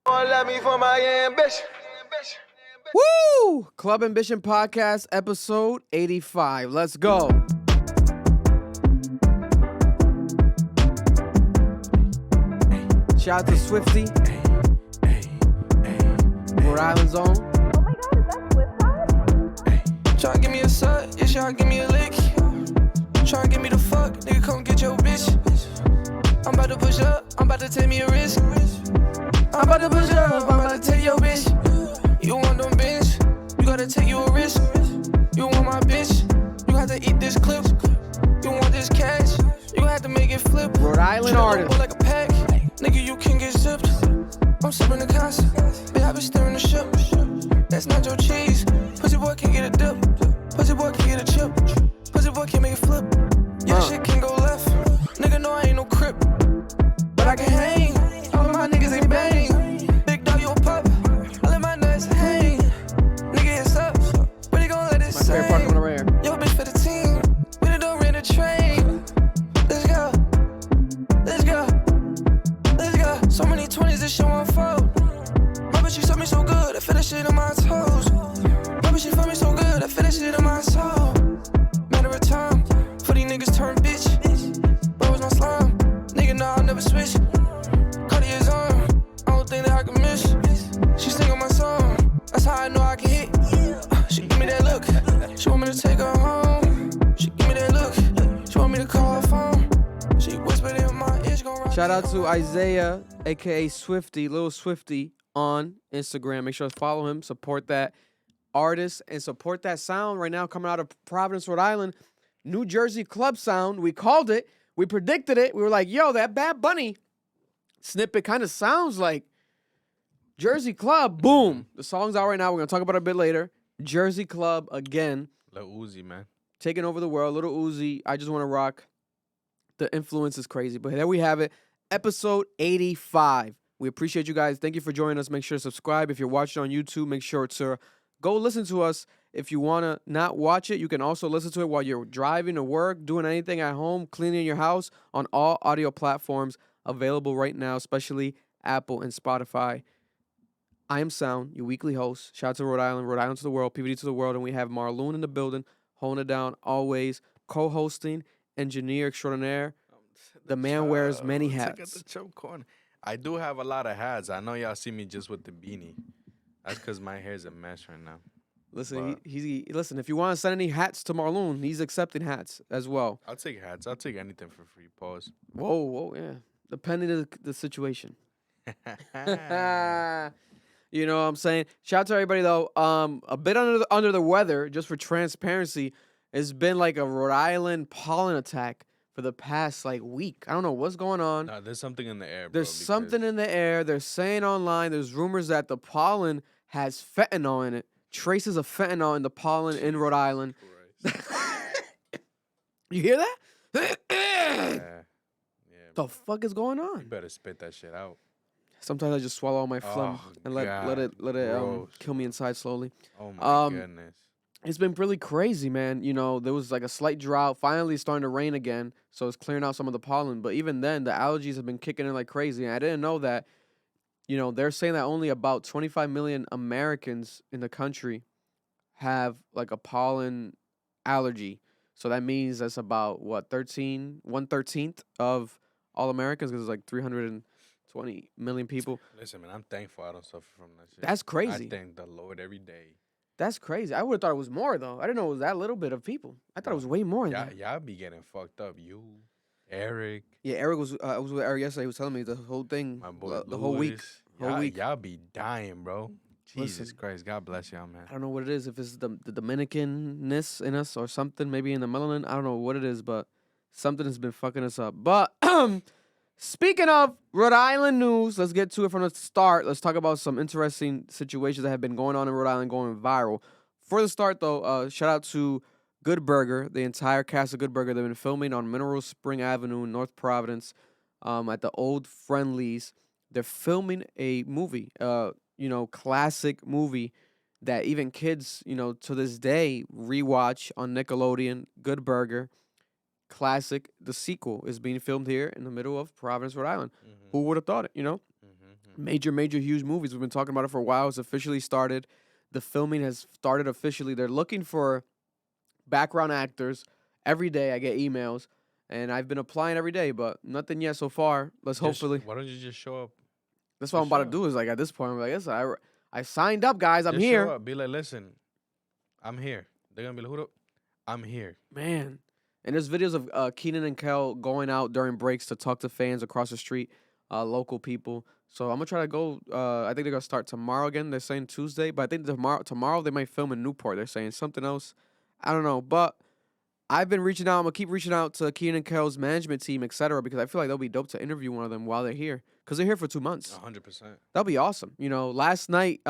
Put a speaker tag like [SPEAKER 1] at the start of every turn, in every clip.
[SPEAKER 1] Love me for my ambition.
[SPEAKER 2] Woo! Club Ambition Podcast, episode 85. Let's go. Shout out to Swifty. Rhode Island's own.
[SPEAKER 3] Oh my god, is that Swift?
[SPEAKER 4] Tryna give me a sub, yeah, tryna give me a lick. Tryna give me the fuck, nigga, come get your bitch. I'm about to push up, I'm about to take me a risk. I'm about to push up, I'm about to take your bitch. You want them bitch, you gotta take you a risk. You want my bitch, you have to eat this clip. You want this cash, you have to make it flip.
[SPEAKER 2] Rhode Island artist.
[SPEAKER 4] Like a pack, nigga, you can get zipped. I'm sipping the concert, bitch, I been stirring the ship. That's not your cheese, pussy boy can't get a dip. Pussy boy can get a chip, pussy boy can't make it flip. Yeah, shit can go left, nigga know I ain't no crip. But I can hang, all of my niggas ain't bang. Big dog, you a pup, I let my nuts hang. Nigga, it's up, but they gon' let it
[SPEAKER 2] My favorite part
[SPEAKER 4] sing.
[SPEAKER 2] coming right here.
[SPEAKER 4] Yo, bitch for the team, we done don't rent a train. Let's go, let's go, let's go. So many 20s, this shit won't fold. My bitch, she suck me so good, I feel that shit on my toes. My bitch, she fuck me so good, I feel that shit in my soul. Matter of time, for these niggas turn bitch. Bro, was no slime, nigga, nah, I'll never switch. Cartier's on, I don't think that I can miss. She sing on my song, that's how I know I can hit. She give me that look, she want me to take her home. She give me that look, she want me to call her phone. She whispered in my ear, she gon' ride.
[SPEAKER 2] Shout out to Isaiah, aka Swifty, Lil Swifty, on Instagram. Make sure to follow him, support that artist, and support that sound right now coming out of Providence, Rhode Island. New Jersey club sound. We called it. We predicted it. We were like, yo, that Bad Bunny snippet kind of sounds like Jersey Club. Boom. The song's out right now. We're going to talk about it a bit later. Jersey Club again.
[SPEAKER 5] Lil Uzi, man.
[SPEAKER 2] Taking over the world. Little Uzi. I just want to rock. The influence is crazy. But there we have it. Episode 85. We appreciate you guys. Thank you for joining us. Make sure to subscribe. If you're watching on YouTube, make sure to go listen to us. If you want to not watch it, you can also listen to it while you're driving to work, doing anything at home, cleaning your house on all audio platforms available right now, especially Apple and Spotify. I am Sound, your weekly host. Shout out to Rhode Island to the world, PVD to the world, and we have Marloon in the building, holding it down always, co-hosting, engineer extraordinaire. The man wears many hats.
[SPEAKER 5] Look at the choke corner. I do have a lot of hats. I know y'all see me just with the beanie. That's because my hair's a mess right now.
[SPEAKER 2] Listen, listen. If you want to send any hats to Marloon, he's accepting hats as well.
[SPEAKER 5] I'll take hats. I'll take anything for free. Pause.
[SPEAKER 2] Whoa, yeah. Depending on the situation. You know what I'm saying? Shout out to everybody though. A bit under the weather, just for transparency. It's been like a Rhode Island pollen attack for the past week. I don't know what's going on.
[SPEAKER 5] Nah, there's something in the air, bro.
[SPEAKER 2] There's something in the air. They're saying online. There's rumors that the pollen has fentanyl in it. Traces of fentanyl in the pollen in Rhode Island. You hear that?
[SPEAKER 5] Yeah.
[SPEAKER 2] The fuck is going
[SPEAKER 5] You
[SPEAKER 2] on?
[SPEAKER 5] better spit that shit out.
[SPEAKER 2] Sometimes I just swallow all my phlegm and let it
[SPEAKER 5] gross.
[SPEAKER 2] kill me inside slowly.
[SPEAKER 5] Oh my goodness.
[SPEAKER 2] It's been really crazy, man. You know, there was like a slight drought. Finally, it's starting to rain again, so it's clearing out some of the pollen. But even then, the allergies have been kicking in like crazy. And I didn't know that. You know, they're saying that only about 25 million Americans in the country have like a pollen allergy. So that means that's about what 1/13 of all Americans, because it's like 320 million people.
[SPEAKER 5] Listen, man, I'm thankful I don't suffer from that shit.
[SPEAKER 2] That's crazy.
[SPEAKER 5] I thank the Lord every day.
[SPEAKER 2] That's crazy. I would have thought it was more though. I didn't know it was that little bit of people. I thought it was way more than that.
[SPEAKER 5] Y'all be getting fucked up. You, Eric.
[SPEAKER 2] Yeah, Eric was. I was with Eric yesterday. He was telling me the whole thing,
[SPEAKER 5] My boy
[SPEAKER 2] the whole week.
[SPEAKER 5] Y'all be dying, bro. Jesus
[SPEAKER 2] Listen,
[SPEAKER 5] Christ. God bless y'all, man.
[SPEAKER 2] I don't know what it is. If it's the Dominican-ness in us or something, maybe in the melanin. I don't know what it is, but something has been fucking us up. But speaking of Rhode Island news, let's get to it from the start. Let's talk about some interesting situations that have been going on in Rhode Island, going viral. For the start, though, shout out to Good Burger, the entire cast of Good Burger. They've been filming on Mineral Spring Avenue in North Providence at the Old Friendlies. They're filming a movie, classic movie that even kids, to this day rewatch on Nickelodeon. Good Burger, classic. The sequel is being filmed here in the middle of Providence, Rhode Island.
[SPEAKER 5] Mm-hmm.
[SPEAKER 2] Who would have thought it, Major, huge movies. We've been talking about it for a while. It's officially started. The filming has started officially. They're looking for background actors. Every day I get emails, and I've been applying every day, but nothing yet so far. Let's hopefully.
[SPEAKER 5] Why don't you just show up?
[SPEAKER 2] That's what I'm about to do. Is like at this point, I'm like, yes, I signed up, guys. I'm
[SPEAKER 5] Just
[SPEAKER 2] here.
[SPEAKER 5] Show up. Be like, listen, I'm here. They're gonna be like, who the? I'm here.
[SPEAKER 2] Man. And there's videos of Keenan and Kel going out during breaks to talk to fans across the street, local people. So I'm gonna try to go. I think they're gonna start tomorrow again. They're saying Tuesday, but I think tomorrow they might film in Newport. They're saying something else. I don't know, but I've been reaching out. I'm gonna keep reaching out to Keenan and Kel's management team, etc., because I feel like they'll be dope to interview one of them while they're here, because they're here for 2 months.
[SPEAKER 5] 100%.
[SPEAKER 2] That'll be awesome. You know, last night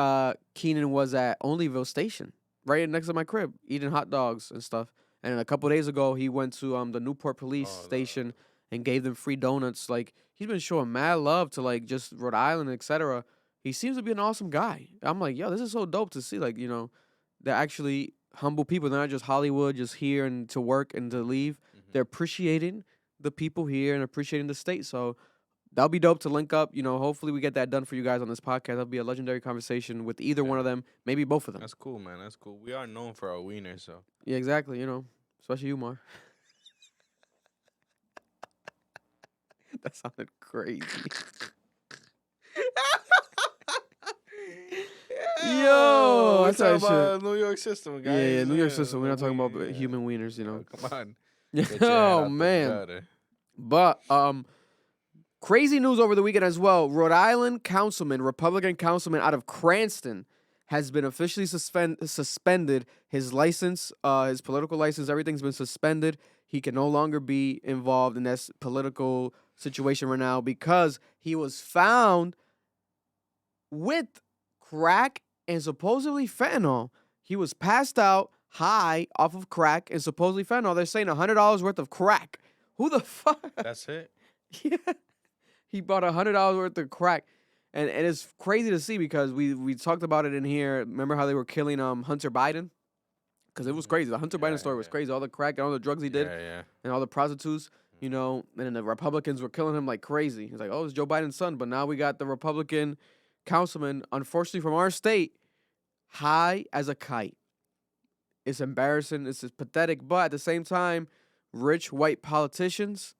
[SPEAKER 2] Keenan was at Onlyville Station, right next to my crib, eating hot dogs and stuff. And a couple days ago, he went to the Newport Police Station and gave them free donuts. Like, he's been showing mad love to, like, just Rhode Island, etc. He seems to be an awesome guy. I'm like, yo, this is so dope to see. Like, you know, they're actually humble people. They're not just Hollywood, just here and to work and to leave. They're appreciating the people here and appreciating the state. So that'll be dope to link up. You know, hopefully we get that done for you guys on this podcast. That'll be a legendary conversation with either one of them, maybe both of them.
[SPEAKER 5] That's cool, man. That's cool. We are known for our wieners, so.
[SPEAKER 2] Yeah, exactly. You know, especially you, Mar. That sounded crazy. Yo,
[SPEAKER 5] we're
[SPEAKER 2] that's how
[SPEAKER 5] talking
[SPEAKER 2] it
[SPEAKER 5] about New York system, guys.
[SPEAKER 2] Yeah, New York system. We're not talking about
[SPEAKER 5] Yeah.
[SPEAKER 2] human wieners, you know.
[SPEAKER 5] Come on. Get your head
[SPEAKER 2] Oh
[SPEAKER 5] out the
[SPEAKER 2] man.
[SPEAKER 5] gutter.
[SPEAKER 2] But crazy news over the weekend as well. Rhode Island councilman, Republican councilman out of Cranston, has been officially suspended. His license, his political license, everything's been suspended. He can no longer be involved in this political situation right now because he was found with crack and supposedly fentanyl. He was passed out high off of crack and supposedly fentanyl. They're saying $100 worth of crack. Who the fuck?
[SPEAKER 5] That's it.
[SPEAKER 2] Yeah. He bought $100 worth of crack. And it's crazy to see because we talked about it in here. Remember how they were killing Hunter Biden? Because it was crazy. The Hunter Biden story was crazy. All the crack and all the drugs he did and all the prostitutes, you know, and then the Republicans were killing him like crazy. He's like, oh, it's Joe Biden's son. But now we got the Republican councilman, unfortunately from our state, high as a kite. It's embarrassing. It's just pathetic. But at the same time, rich white politicians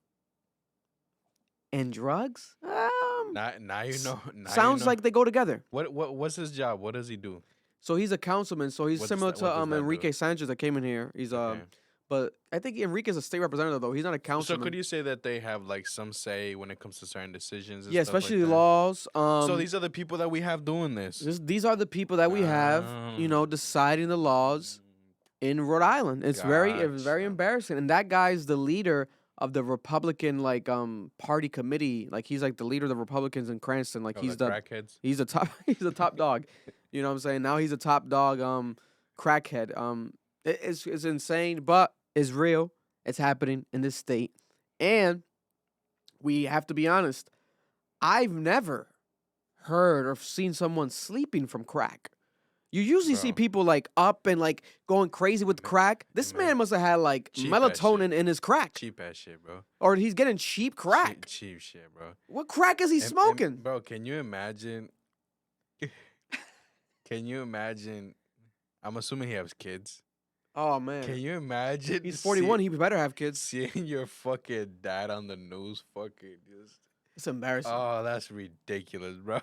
[SPEAKER 2] and drugs?
[SPEAKER 5] Now you know.
[SPEAKER 2] Sounds like they go together.
[SPEAKER 5] What's his job? What does he do?
[SPEAKER 2] So he's a councilman. So he's
[SPEAKER 5] What
[SPEAKER 2] similar
[SPEAKER 5] does that
[SPEAKER 2] to
[SPEAKER 5] do?
[SPEAKER 2] Enrique Sanchez that came in here. He's
[SPEAKER 5] Okay.
[SPEAKER 2] but I think Enrique's a state representative though. He's not a
[SPEAKER 5] So
[SPEAKER 2] councilman.
[SPEAKER 5] could you say that they have like some say when it comes to certain decisions? And
[SPEAKER 2] Yeah,
[SPEAKER 5] stuff
[SPEAKER 2] especially
[SPEAKER 5] like that?
[SPEAKER 2] laws.
[SPEAKER 5] So these are the people that we have doing this.
[SPEAKER 2] These are the people that we have, you know, deciding the laws in Rhode Island. It's very
[SPEAKER 5] Gotcha.
[SPEAKER 2] embarrassing. And that guy's the leader of the Republican party committee. Like he's like the leader of the Republicans in Cranston. Like
[SPEAKER 5] Oh,
[SPEAKER 2] he's
[SPEAKER 5] the
[SPEAKER 2] the
[SPEAKER 5] crackheads.
[SPEAKER 2] he's a top he's a top dog. You know what I'm saying? Now he's a top dog crackhead. It's insane, but it's real. It's happening in this state. And we have to be honest. I've never heard or seen someone sleeping from crack. You usually see
[SPEAKER 5] Bro.
[SPEAKER 2] people like up and like going crazy with crack. This man must have had like
[SPEAKER 5] Cheap ass
[SPEAKER 2] melatonin
[SPEAKER 5] shit.
[SPEAKER 2] in his crack.
[SPEAKER 5] Cheap ass shit, bro.
[SPEAKER 2] Or he's getting cheap crack.
[SPEAKER 5] Cheap shit, bro.
[SPEAKER 2] What crack is he smoking?
[SPEAKER 5] Bro, can you imagine? Can you imagine? I'm assuming he has kids.
[SPEAKER 2] Oh man.
[SPEAKER 5] Can you imagine?
[SPEAKER 2] He's 41, he better have kids.
[SPEAKER 5] Seeing your fucking dad on the news, fucking just.
[SPEAKER 2] It's embarrassing.
[SPEAKER 5] Oh, that's ridiculous, bro.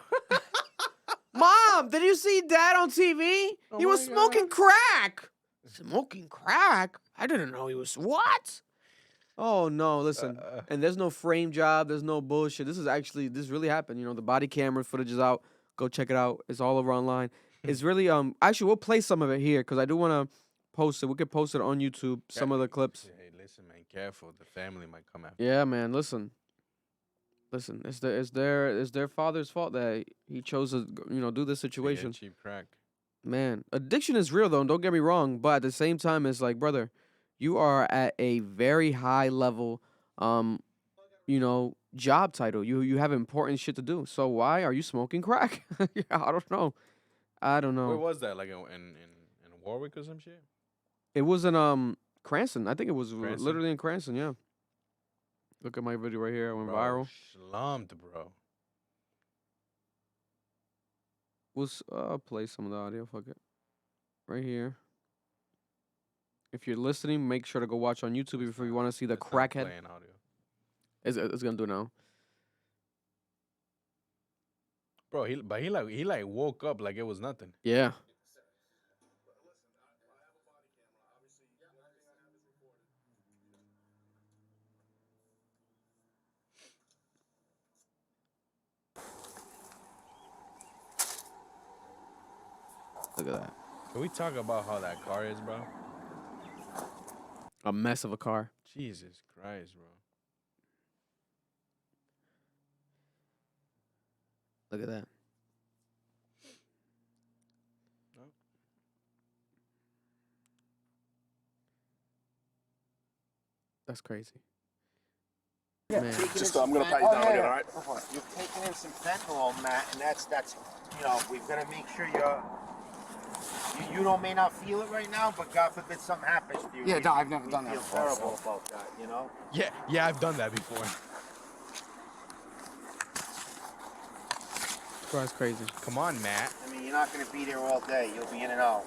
[SPEAKER 2] Mom, did you see Dad on TV?
[SPEAKER 5] Oh
[SPEAKER 2] He was
[SPEAKER 5] my
[SPEAKER 2] smoking crack. Smoking crack? I didn't know he was what? Oh no, listen. And there's no frame job, there's no bullshit. This really happened. You know, the body camera footage is out. Go check it out. It's all over online. It's really actually we'll play some of it here because I do want to post it. We could post it on YouTube, some of the clips.
[SPEAKER 5] Hey, listen, man, careful. The family might come after.
[SPEAKER 2] Yeah, man, listen, it's their father's fault that he chose to, you know, do this
[SPEAKER 5] You. To get
[SPEAKER 2] situation.
[SPEAKER 5] cheap crack.
[SPEAKER 2] Man, addiction is real though. And don't get me wrong, but at the same time, it's like, brother, you are at a very high level, you know, job title. You have important shit to do. So why are you smoking crack? Yeah, I don't know.
[SPEAKER 5] Where was that? Like in Warwick or some shit?
[SPEAKER 2] It was in Cranston. I think it was
[SPEAKER 5] Cranston?
[SPEAKER 2] literally in Cranston. Yeah. Look at my video right here. It went
[SPEAKER 5] Bro,
[SPEAKER 2] viral.
[SPEAKER 5] slumped, bro.
[SPEAKER 2] I'll play some of the audio. Fuck it. Right here. If you're listening, make sure to go watch on YouTube if you want to see the
[SPEAKER 5] It's not
[SPEAKER 2] crackhead.
[SPEAKER 5] playing audio.
[SPEAKER 2] It's gonna do it now.
[SPEAKER 5] Bro, he woke up like it was nothing.
[SPEAKER 2] Yeah. Look at that.
[SPEAKER 5] Can we talk about how that car is, bro?
[SPEAKER 2] A mess of a car.
[SPEAKER 5] Jesus Christ, bro.
[SPEAKER 2] Look at that. That's crazy. Man.
[SPEAKER 6] Just, I'm gonna pat you down again, all right?
[SPEAKER 7] You're taking in some fentanyl, Matt, and that's we've got to make sure you may not feel it right now, but God forbid something happens to you.
[SPEAKER 6] Yeah, no, I've never done that
[SPEAKER 7] feel
[SPEAKER 6] before,
[SPEAKER 7] terrible about that, you know?
[SPEAKER 5] Yeah, I've done that before.
[SPEAKER 2] Bro, that's crazy.
[SPEAKER 5] Come on, Matt.
[SPEAKER 7] I mean, you're not going to be there all day. You'll be in and out.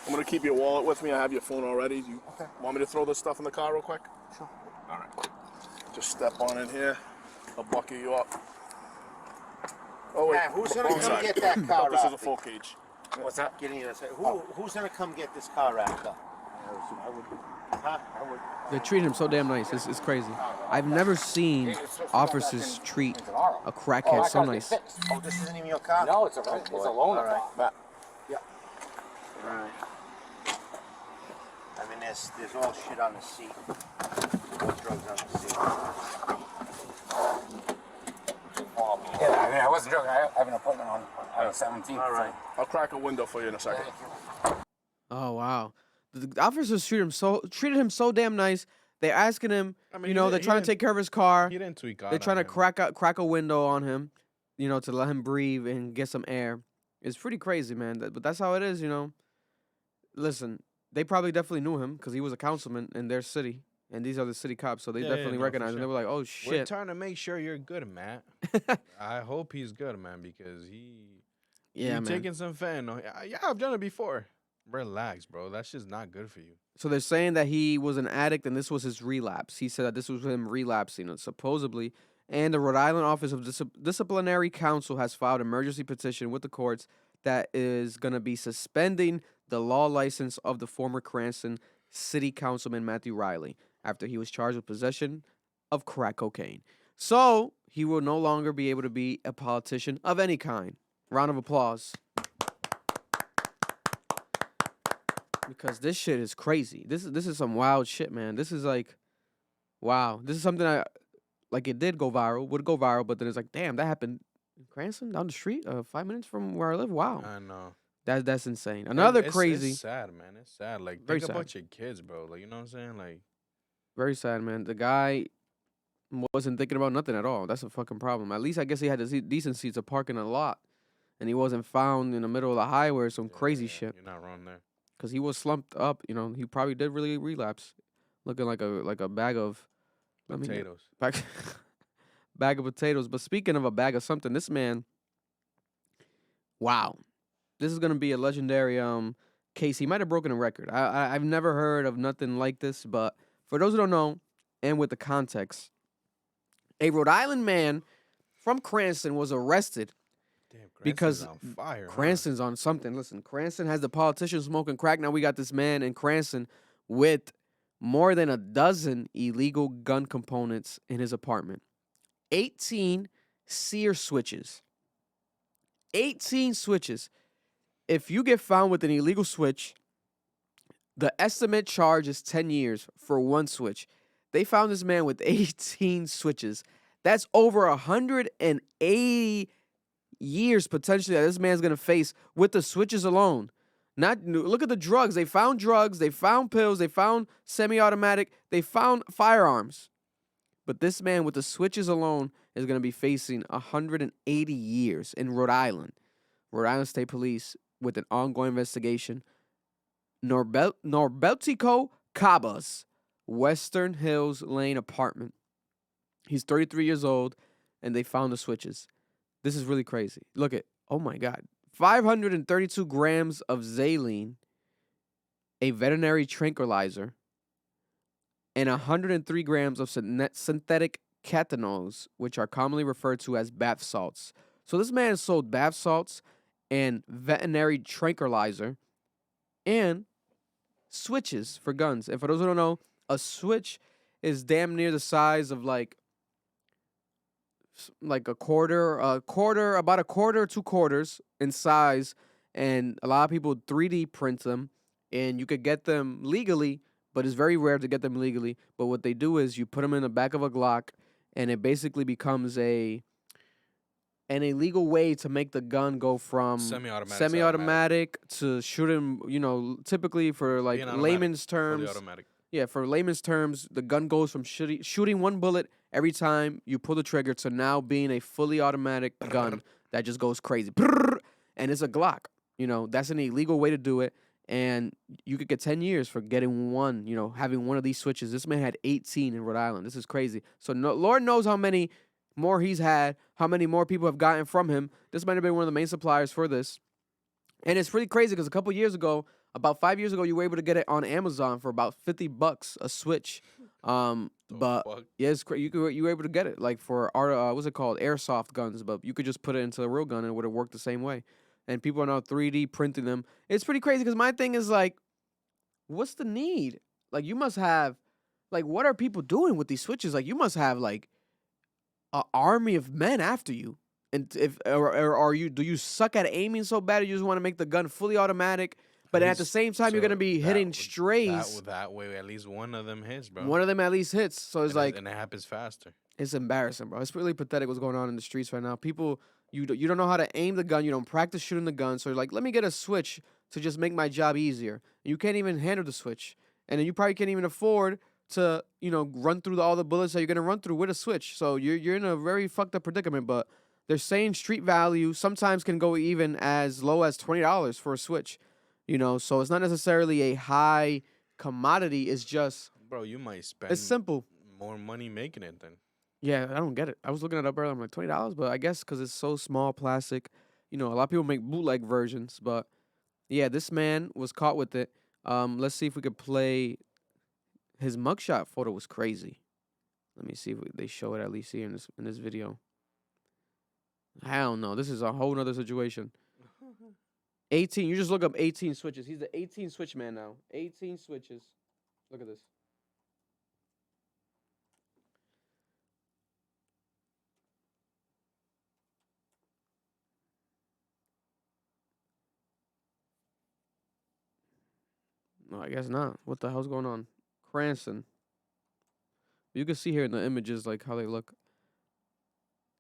[SPEAKER 6] I'm gonna keep your wallet with me. I have your phone already. You want me to throw this stuff in the car real quick?
[SPEAKER 7] Sure.
[SPEAKER 6] All right. Just step on in here. I'll buckle you up. Oh wait.
[SPEAKER 7] Matt, who's going to come
[SPEAKER 6] Inside.
[SPEAKER 7] get that car
[SPEAKER 6] This is a
[SPEAKER 7] wrapped?
[SPEAKER 6] full cage.
[SPEAKER 7] What's that? Get in here. Who's going to come get this car wrapped up? I would. Huh? I would.
[SPEAKER 2] They treat him so damn nice. It's crazy. I've never seen officers treat a crackhead so nice.
[SPEAKER 7] Oh, this isn't even your car?
[SPEAKER 6] No, it's a loaner.
[SPEAKER 7] All right.
[SPEAKER 6] Matt.
[SPEAKER 7] Yeah. All right. I mean, there's all shit on the seat. All drugs on the seat.
[SPEAKER 8] Yeah, I mean, I wasn't joking. I have an appointment on the 17th.
[SPEAKER 7] All right.
[SPEAKER 6] I'll crack a window for you in a second.
[SPEAKER 2] Oh wow. The officers treated him so damn nice. They're asking him,
[SPEAKER 5] I mean,
[SPEAKER 2] they're trying to take care of his car.
[SPEAKER 5] He didn't tweak out.
[SPEAKER 2] They're trying to
[SPEAKER 5] on him.
[SPEAKER 2] crack a window on him, to let him breathe and get some air. It's pretty crazy, man. But that's how it is, Listen, they probably definitely knew him because he was a councilman in their city, and these are the city cops, so they definitely
[SPEAKER 5] no, for
[SPEAKER 2] recognized him. They
[SPEAKER 5] sure.
[SPEAKER 2] were like, "Oh
[SPEAKER 5] We're
[SPEAKER 2] shit!"
[SPEAKER 5] trying to make sure you're good, Matt. I hope he's good, man, because
[SPEAKER 2] Yeah, man.
[SPEAKER 5] taking some fentanyl. Yeah, I've done it before. Relax, bro. That's just not good for you.
[SPEAKER 2] So they're saying that he was an addict and this was his relapse. He said that this was him relapsing, supposedly. And the Rhode Island Office of Disciplinary Counsel has filed an emergency petition with the courts that is going to be suspending the law license of the former Cranston City Councilman Matthew Riley after he was charged with possession of crack cocaine. So he will no longer be able to be a politician of any kind. Round of applause. Because this shit is crazy. This is some wild shit, man. This is like, wow. This is something it would go viral, but then it's like, damn, that happened in Cranston down the street, 5 minutes from where I live. Wow.
[SPEAKER 5] I know.
[SPEAKER 2] That's insane. Another crazy.
[SPEAKER 5] It's sad, man. It's sad. Like,
[SPEAKER 2] Very
[SPEAKER 5] think
[SPEAKER 2] sad.
[SPEAKER 5] about your kids, bro. Like, you know what I'm saying? Like,
[SPEAKER 2] Very sad, man. The guy wasn't thinking about nothing at all. That's a fucking problem. At least I guess he had the decency to park in a lot, and he wasn't found in the middle of the highway or some crazy shit.
[SPEAKER 5] You're not wrong there.
[SPEAKER 2] Because he was slumped up. He probably did really relapse, looking like a bag of
[SPEAKER 5] Potatoes.
[SPEAKER 2] Bag of potatoes. But speaking of a bag of something, this man, wow, this is gonna be a legendary case. He might have broken a record. I've never heard of nothing like this. But for those who don't know, and with the context, a Rhode Island man from Cranston was arrested
[SPEAKER 5] Damn,
[SPEAKER 2] because
[SPEAKER 5] Cranston's on fire. huh?
[SPEAKER 2] Cranston's on something. Listen, Cranston has the politicians smoking crack. Now we got this man in Cranston with more than a dozen illegal gun components in his apartment. 18 sear switches. 18 switches. If you get found with an illegal switch, the estimate charge is 10 years for one switch. They found this man with 18 switches. That's over 180 years potentially that this man's gonna face with the switches alone. Look at the drugs. They found drugs, they found pills, they found semi-automatic, they found firearms. But this man with the switches alone is gonna be facing 180 years in Rhode Island. Rhode Island State Police with an ongoing investigation. Norbertico Cabas, Western Hills Lane apartment. He's 33 years old, and they found the switches. This is really crazy. Look at, oh my God, 532 grams of Xylene, a veterinary tranquilizer, and 103 grams of synthetic catechins, which are commonly referred to as bath salts. So this man sold bath salts and veterinary tranquilizer and switches for guns. And for those who don't know, a switch is damn near the size of like a quarter, about a quarter, 2 quarters in size. And a lot of people 3D print them, and you could get them legally, but it's very rare to get them legally. But what they do is you put them in the back of a Glock, and it basically becomes an illegal way to make the gun go from semi-automatic to shooting, typically for like layman's terms. Yeah, for layman's terms, the gun goes from shooting one bullet every time you pull the trigger to now being a fully automatic gun that just goes crazy. And it's a Glock. That's an illegal way to do it. And you could get 10 years for getting one, having one of these switches. This man had 18 in Rhode Island. This is crazy. So Lord knows how many more he's had, how many more people have gotten from him. This might have been one of the main suppliers for this. And it's pretty crazy because a couple years ago, about 5 years ago, you were able to get it on Amazon for about $50 a switch. But yeah, it's you were able to get it like for what's it called, airsoft guns. But you could just put it into a real gun and it would have worked the same way. And people are now 3D printing them. It's pretty crazy because my thing is like, what's the need? Like you must have, like what are people doing with these switches? Like you must have like an army of men after you. And do you suck at aiming so bad or you just want to make the gun fully automatic? But at the same time, you're going to be hitting strays.
[SPEAKER 5] That way, at least one of them hits, bro.
[SPEAKER 2] One of them at least hits. So it's
[SPEAKER 5] and it happens faster.
[SPEAKER 2] It's embarrassing, bro. It's really pathetic what's going on in the streets right now. People, you don't know how to aim the gun. You don't practice shooting the gun. So you're like, let me get a switch to just make my job easier. And you can't even handle the switch. And then you probably can't even afford to, run through all the bullets that you're going to run through with a switch. So you're in a very fucked up predicament. But they're saying street value sometimes can go even as low as $20 for a switch. So it's not necessarily a high commodity. It's just,
[SPEAKER 5] bro, you might spend
[SPEAKER 2] it's simple.
[SPEAKER 5] More money making it than.
[SPEAKER 2] Yeah, I don't get it. I was looking it up earlier. I'm like, $20, but I guess because it's so small, plastic. A lot of people make bootleg versions, but yeah, this man was caught with it. Let's see if we could play. His mugshot photo was crazy. Let me see if they show it at least here in this video. Hell no, this is a whole nother situation. 18. You just look up 18 switches. He's the 18 switch man now. 18 switches. Look at this. No, I guess not. What the hell's going on? Cranston. You can see here in the images like how they look.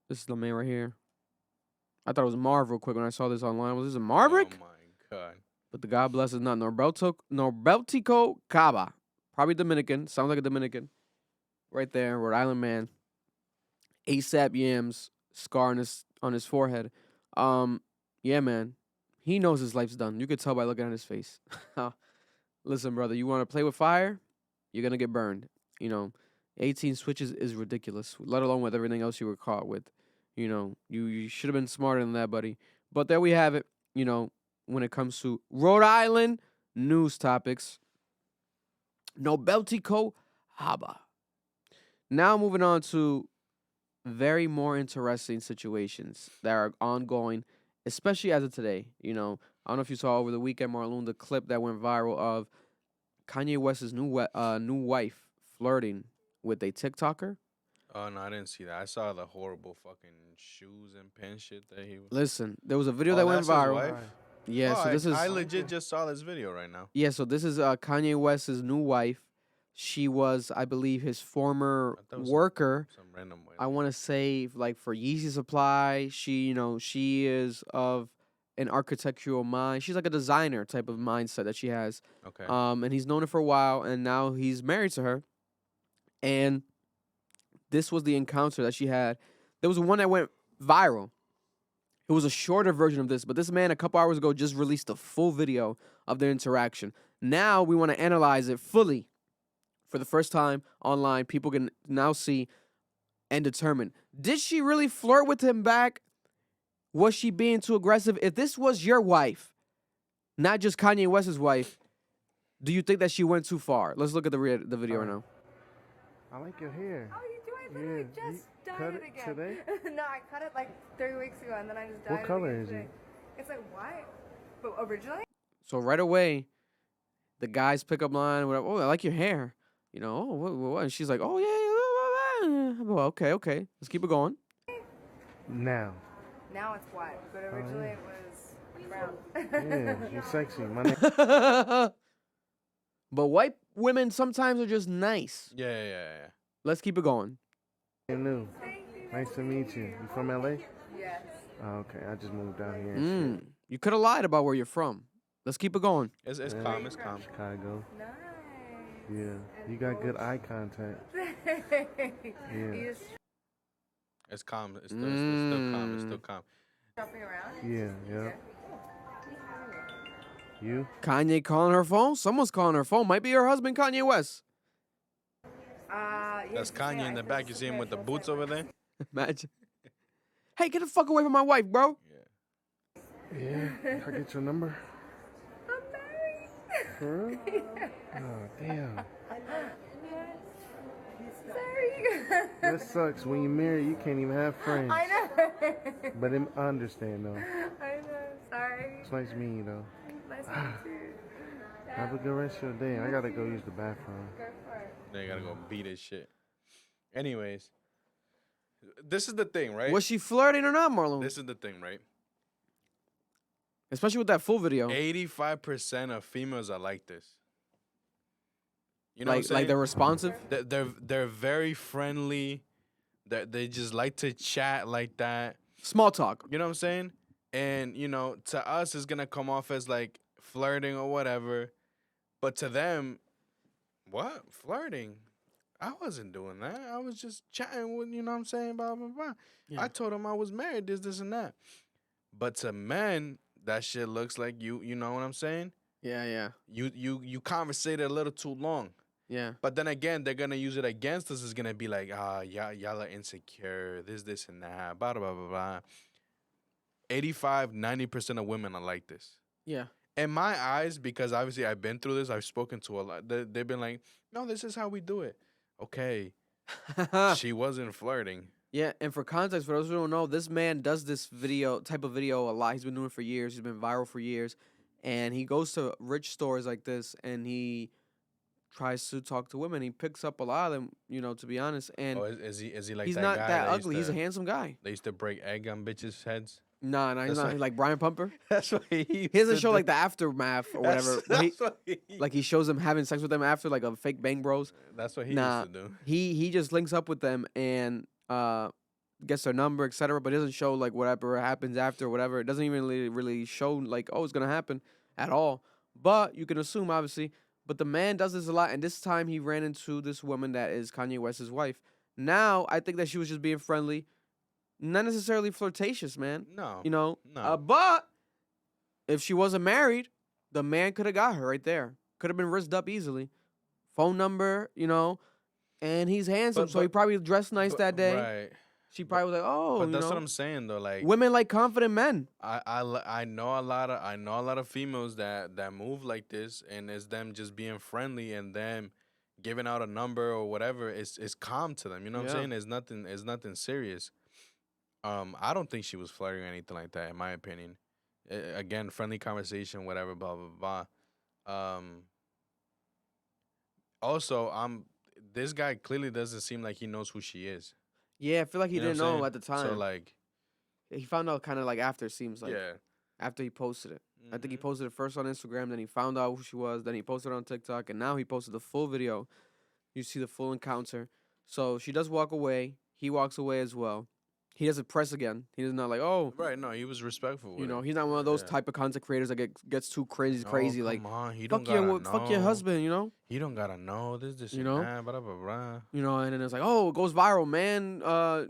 [SPEAKER 2] This is the man right here. I thought it was Marv real quick when I saw this online. Was this a Marvick?
[SPEAKER 5] Oh my God.
[SPEAKER 2] But the God bless is not. Norbeltico Caba. Probably Dominican. Sounds like a Dominican. Right there. Rhode Island man. ASAP Yams. Scar on his forehead. Yeah, man. He knows his life's done. You could tell by looking at his face. Listen, brother. You want to play with fire? You're going to get burned. 18 switches is ridiculous. Let alone with everything else you were caught with. You should have been smarter than that, buddy. But there we have it. When it comes to Rhode Island news topics. Nobeltico Haba. Now moving on to very more interesting situations that are ongoing, especially as of today. I don't know if you saw over the weekend, Marlon, the clip that went viral of Kanye West's new wife flirting with a TikToker.
[SPEAKER 5] Oh, no, I didn't see that. I saw the horrible fucking shoes and pin shit that he was.
[SPEAKER 2] Listen, there was a video that went viral. Yeah, so this is.
[SPEAKER 5] I legit just saw this video right now.
[SPEAKER 2] Yeah, so this is Kanye West's new wife. She was, I believe, his former worker.
[SPEAKER 5] Some random way.
[SPEAKER 2] I want to say, like, for Yeezy Supply. She, she is of an architectural mind. She's like a designer type of mindset that she has.
[SPEAKER 5] Okay.
[SPEAKER 2] And he's known her for a while, and now he's married to her. And this was the encounter that she had. There was one that went viral. It was a shorter version of this, but this man a couple hours ago just released a full video of their interaction. Now we want to analyze it fully. For the first time online, people can now see and determine, did she really flirt with him back? Was she being too aggressive? If this was your wife, not just Kanye West's wife, do you think that she went too far? Let's look at the video right now.
[SPEAKER 6] I like your hair.
[SPEAKER 3] Oh, you do? I literally
[SPEAKER 6] Yeah,
[SPEAKER 3] just
[SPEAKER 6] you
[SPEAKER 3] dyed
[SPEAKER 6] cut
[SPEAKER 3] it
[SPEAKER 6] it
[SPEAKER 3] again.
[SPEAKER 6] today?
[SPEAKER 3] No, I cut it like 3 weeks ago, and then I just dyed
[SPEAKER 6] What
[SPEAKER 3] it
[SPEAKER 6] color
[SPEAKER 3] again
[SPEAKER 6] is
[SPEAKER 3] today.
[SPEAKER 6] it?
[SPEAKER 3] It's like white, but originally.
[SPEAKER 2] So right away, the guys pick up line, whatever. Oh, I like your hair. You know, oh, what? And she's like, oh, yeah. Well, okay. Let's keep it going.
[SPEAKER 6] Now.
[SPEAKER 3] Now it's white, but originally it was brown.
[SPEAKER 6] Yeah, you're sexy. My name.
[SPEAKER 2] But white women sometimes are just nice.
[SPEAKER 5] Yeah.
[SPEAKER 2] Let's keep it going.
[SPEAKER 6] New. Nice to meet you. You from LA?
[SPEAKER 3] Yes.
[SPEAKER 6] Oh, okay, I just moved down here. and shit.
[SPEAKER 2] You could have lied about where you're from. Let's keep it going.
[SPEAKER 5] It's
[SPEAKER 6] Yeah.
[SPEAKER 5] calm. It's calm.
[SPEAKER 6] Chicago.
[SPEAKER 3] Nice.
[SPEAKER 6] Yeah, you got good eye contact.
[SPEAKER 3] You just
[SPEAKER 5] It's calm. It's still calm. It's still calm.
[SPEAKER 3] shopping around?
[SPEAKER 6] Yeah. You?
[SPEAKER 2] Kanye calling her phone? Someone's calling her phone. Might be her husband, Kanye West.
[SPEAKER 5] That's Kanye in the back. You see him with the boots over there?
[SPEAKER 2] Imagine. Hey, get the fuck away from my wife, bro.
[SPEAKER 6] Yeah. Can I get your number?
[SPEAKER 3] I'm married.
[SPEAKER 6] For real? Oh, damn.
[SPEAKER 3] Sorry.
[SPEAKER 6] That sucks. When you're married, you can't even have friends.
[SPEAKER 3] I know.
[SPEAKER 6] But I understand, though.
[SPEAKER 3] I know. Sorry.
[SPEAKER 6] It's nice meeting you, though.
[SPEAKER 3] Nice to meet you.
[SPEAKER 6] Have a good rest of your day. I gotta go use the bathroom.
[SPEAKER 3] Go for it.
[SPEAKER 5] They gotta go beat his shit. Anyways, this is the thing, right?
[SPEAKER 2] Was she flirting or not, Marlon?
[SPEAKER 5] This is the thing, right?
[SPEAKER 2] Especially with that full video.
[SPEAKER 5] 85% of females are like this. You know what I'm
[SPEAKER 2] Like
[SPEAKER 5] saying?
[SPEAKER 2] they're responsive.
[SPEAKER 5] They're very friendly. They just like to chat like that.
[SPEAKER 2] Small talk.
[SPEAKER 5] You know what I'm saying? And you know, to us, it's gonna come off as like flirting or whatever, but to them, what flirting? I wasn't doing that. I was just chatting with, you know what I'm saying, blah blah blah.
[SPEAKER 2] Yeah.
[SPEAKER 5] I told him I was married, this and that. But to men, that shit looks like you know what I'm saying?
[SPEAKER 2] Yeah.
[SPEAKER 5] You conversated a little too long.
[SPEAKER 2] Yeah.
[SPEAKER 5] But then again, they're gonna use it against us. It's gonna be like, y'all are insecure, this and that, blah blah blah blah. 85-90% of women are like this.
[SPEAKER 2] Yeah.
[SPEAKER 5] In my eyes, because obviously I've been through this, I've spoken to a lot. They've been like, no, this is how we do it. Okay, she wasn't flirting.
[SPEAKER 2] Yeah, and for context, for those who don't know, this man does this type of video a lot. He's been doing it for years. He's been viral for years. And he goes to rich stores like this, and he tries to talk to women. He picks up a lot of them, you know, to be honest. And
[SPEAKER 5] Oh, is he like
[SPEAKER 2] he's
[SPEAKER 5] that
[SPEAKER 2] not
[SPEAKER 5] guy
[SPEAKER 2] that
[SPEAKER 5] used
[SPEAKER 2] ugly. He's a
[SPEAKER 5] to-
[SPEAKER 2] handsome guy.
[SPEAKER 5] They used to break egg on bitches' heads.
[SPEAKER 2] Nah, he's
[SPEAKER 5] That's
[SPEAKER 2] not.
[SPEAKER 5] what-
[SPEAKER 2] He's like Brian Pumper.
[SPEAKER 5] That's what he.
[SPEAKER 2] He doesn't show like the aftermath or whatever. but
[SPEAKER 5] That's what he.
[SPEAKER 2] like he shows them having sex with them after, like a fake Bang Bros.
[SPEAKER 5] That's what he
[SPEAKER 2] Nah.
[SPEAKER 5] used to do.
[SPEAKER 2] He just links up with them and gets their number, etc. But it doesn't show like whatever happens after, or whatever. It doesn't even really show like, oh, it's gonna happen at all. But you can assume, obviously. But the man does this a lot, and this time he ran into this woman that is Kanye West's wife. Now I think that she was just being friendly, not necessarily flirtatious, man.
[SPEAKER 5] No.
[SPEAKER 2] You know.
[SPEAKER 5] No.
[SPEAKER 2] But if she wasn't married, the man could have got her right there. Could have been risked up easily. Phone number, you know, and he's handsome, so he probably dressed nice that day.
[SPEAKER 5] Right.
[SPEAKER 2] She probably was like, "Oh,
[SPEAKER 5] But
[SPEAKER 2] you
[SPEAKER 5] that's
[SPEAKER 2] know,
[SPEAKER 5] what I'm saying though. Like
[SPEAKER 2] women like confident men."
[SPEAKER 5] I know a lot of females that move like this, and it's them just being friendly and them giving out a number or whatever. It's calm to them. You know what I'm
[SPEAKER 2] Yeah.
[SPEAKER 5] saying? It's nothing serious. I don't think she was flirting or anything like that, in my opinion. Again, friendly conversation, whatever, blah blah blah. Also, this guy clearly doesn't seem like he knows who she is.
[SPEAKER 2] Yeah, I feel like he
[SPEAKER 5] You know
[SPEAKER 2] didn't
[SPEAKER 5] what I'm
[SPEAKER 2] know
[SPEAKER 5] saying?
[SPEAKER 2] at the time.
[SPEAKER 5] So like,
[SPEAKER 2] He found out kind of like after. It seems like
[SPEAKER 5] yeah.
[SPEAKER 2] after he posted it. I think he
[SPEAKER 5] Mhm.
[SPEAKER 2] posted it first on Instagram, then he found out who she was, then he posted it on TikTok, and now he posted the full video. You see the full encounter. So she does walk away. He walks away as well. He doesn't press again. He does not like, oh,
[SPEAKER 5] Right, no, he was respectful.
[SPEAKER 2] you
[SPEAKER 5] with
[SPEAKER 2] know,
[SPEAKER 5] it.
[SPEAKER 2] he's not one of those
[SPEAKER 5] Yeah.
[SPEAKER 2] type of content creators that gets too crazy,
[SPEAKER 5] Oh,
[SPEAKER 2] like
[SPEAKER 5] come on, he don't
[SPEAKER 2] fuck your
[SPEAKER 5] gotta
[SPEAKER 2] fuck your
[SPEAKER 5] know.
[SPEAKER 2] husband, you know.
[SPEAKER 5] He don't gotta know this,
[SPEAKER 2] You
[SPEAKER 5] and
[SPEAKER 2] know?
[SPEAKER 5] that, blah blah blah.
[SPEAKER 2] You know, and then it's like, oh, it goes viral. Man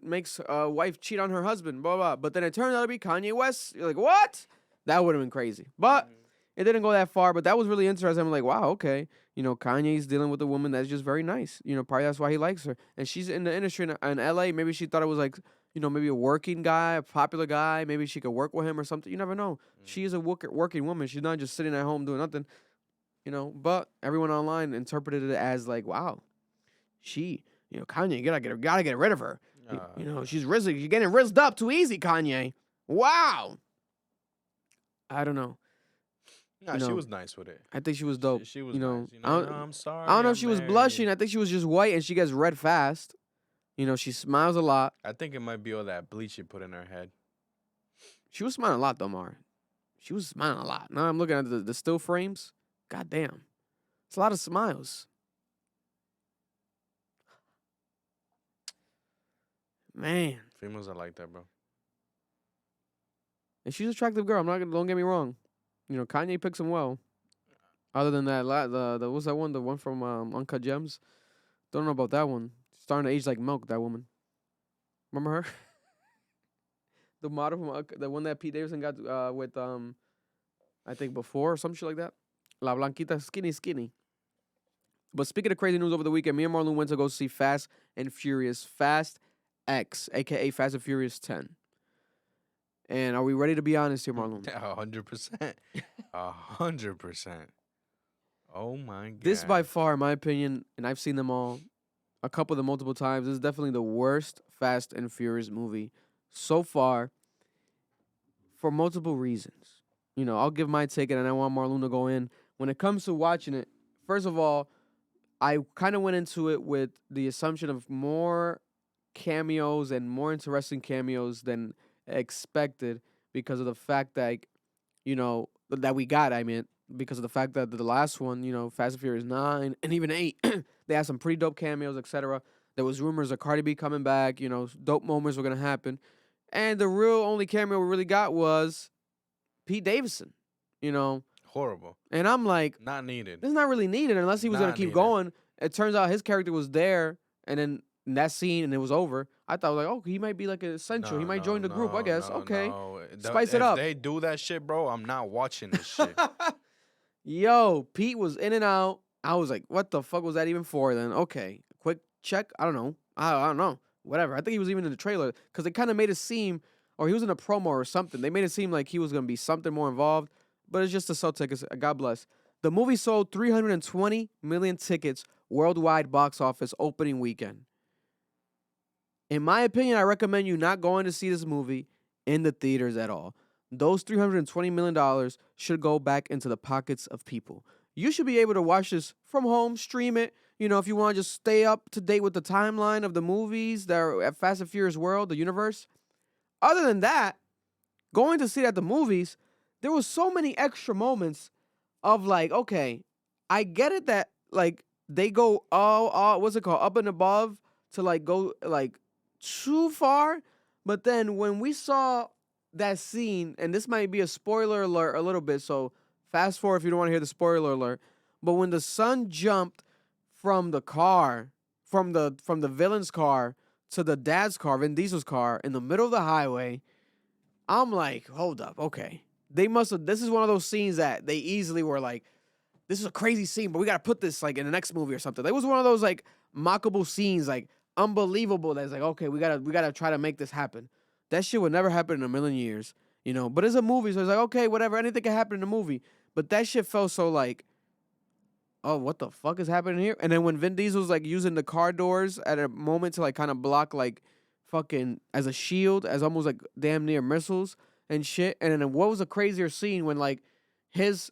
[SPEAKER 2] makes wife cheat on her husband, blah, blah. But then it turns out to be Kanye West. You're like, what? That would have been crazy. But it didn't go that far. But that was really interesting. I'm like, wow, okay. You know, Kanye's dealing with a woman that's just very nice. You know, probably that's why he likes her. And she's in the industry in LA. Maybe she thought it was like, you know, maybe a working guy, a popular guy. Maybe she could work with him or something. You never know. She is a working woman. She's not just sitting at home doing nothing, you know. But everyone online interpreted it as like, wow, you know, Kanye, you gotta get rid of her. You know, she's getting rizzed up too easy, Kanye. Wow. I don't know.
[SPEAKER 5] Nah, she was nice with it.
[SPEAKER 2] I think she was dope.
[SPEAKER 5] She was
[SPEAKER 2] you know,
[SPEAKER 5] nice. You know, I'm sorry.
[SPEAKER 2] I don't know if
[SPEAKER 5] I'm
[SPEAKER 2] she was
[SPEAKER 5] married."
[SPEAKER 2] blushing. I think she was just white and she gets red fast. You know, she smiles a lot.
[SPEAKER 5] I think it might be all that bleach you put in her head.
[SPEAKER 2] She was smiling a lot, though, Mar. She was smiling a lot. Now I'm looking at the still frames. God damn. It's a lot of smiles. Man.
[SPEAKER 5] Females are like that, bro.
[SPEAKER 2] And she's an attractive girl. Don't get me wrong. You know, Kanye picks him well. Other than that, the what's that one? The one from Uncut Gems? Don't know about that one. Starting to age like milk, that woman. Remember her? The model from the one that Pete Davidson got with I think before or some shit like that. La Blanquita, skinny. But speaking of crazy news over the weekend, me and Marlon went to go see Fast and Furious Fast X, aka Fast and Furious 10. And are we ready to be honest here, Marlon?
[SPEAKER 5] 100%. 100%. Oh my god.
[SPEAKER 2] This by far, in my opinion, and I've seen them all, a couple of them multiple times. This is definitely the worst Fast and Furious movie so far for multiple reasons. You know, I'll give my take and I want Marlon to go in. When it comes to watching it, first of all, I kind of went into it with the assumption of more cameos and more interesting cameos than expected because of the fact that, you know, that we got, I mean, because of the fact that the last one, you know, Fast and Furious 9 and even 8, they had some pretty dope cameos, etc. There was rumors of Cardi B coming back, you know, dope moments were going to happen. And the real only cameo we really got was Pete Davidson, you know.
[SPEAKER 5] Horrible.
[SPEAKER 2] And I'm like,
[SPEAKER 5] not needed.
[SPEAKER 2] This is not really needed unless he was going to keep
[SPEAKER 5] needed.
[SPEAKER 2] going. It turns out his character was there, and then in that scene, and it was over. I thought, like, oh, he might be like an essential. He might join the group, I guess. Okay. Spice it up.
[SPEAKER 5] If they do that shit, bro, I'm not watching this shit.
[SPEAKER 2] Yo, Pete was in and out. I was like, what the fuck was that even for then? Okay. Quick check. I don't know. I don't know. Whatever. I think he was even in the trailer because they kind of made it seem, or he was in a promo or something. They made it seem like he was going to be something more involved, but it's just to sell tickets. God bless. The movie sold 320 million tickets worldwide box office opening weekend. In my opinion, I recommend you not going to see this movie in the theaters at all. Those $320 million should go back into the pockets of people. You should be able to watch this from home, stream it. You know, if you want to just stay up to date with the timeline of the movies that are at Fast and Furious World, the universe. Other than that, going to see it at the movies, there was so many extra moments of like, okay, I get it that like they go all what's it called, up and above to like go like too far. But then when we saw that scene, and this might be a spoiler alert a little bit, so fast forward if you don't want to hear the spoiler alert. But when the son jumped from the car, from the villain's car to the dad's car, Vin Diesel's car, in the middle of the highway, I'm like, hold up, okay. They must have, this is one of those scenes that they easily were like, this is a crazy scene, but we got to put this like in the next movie or something. It was one of those like mockable scenes, like unbelievable. That's like, okay, we gotta try to make this happen. That shit would never happen in a million years, you know. But it's a movie, so it's like, okay, whatever, anything can happen in a movie. But that shit felt so like, oh, what the fuck is happening here? And then when Vin Diesel's like using the car doors at a moment to like kind of block like fucking as a shield, as almost like damn near missiles and shit. And then what was a crazier scene when like his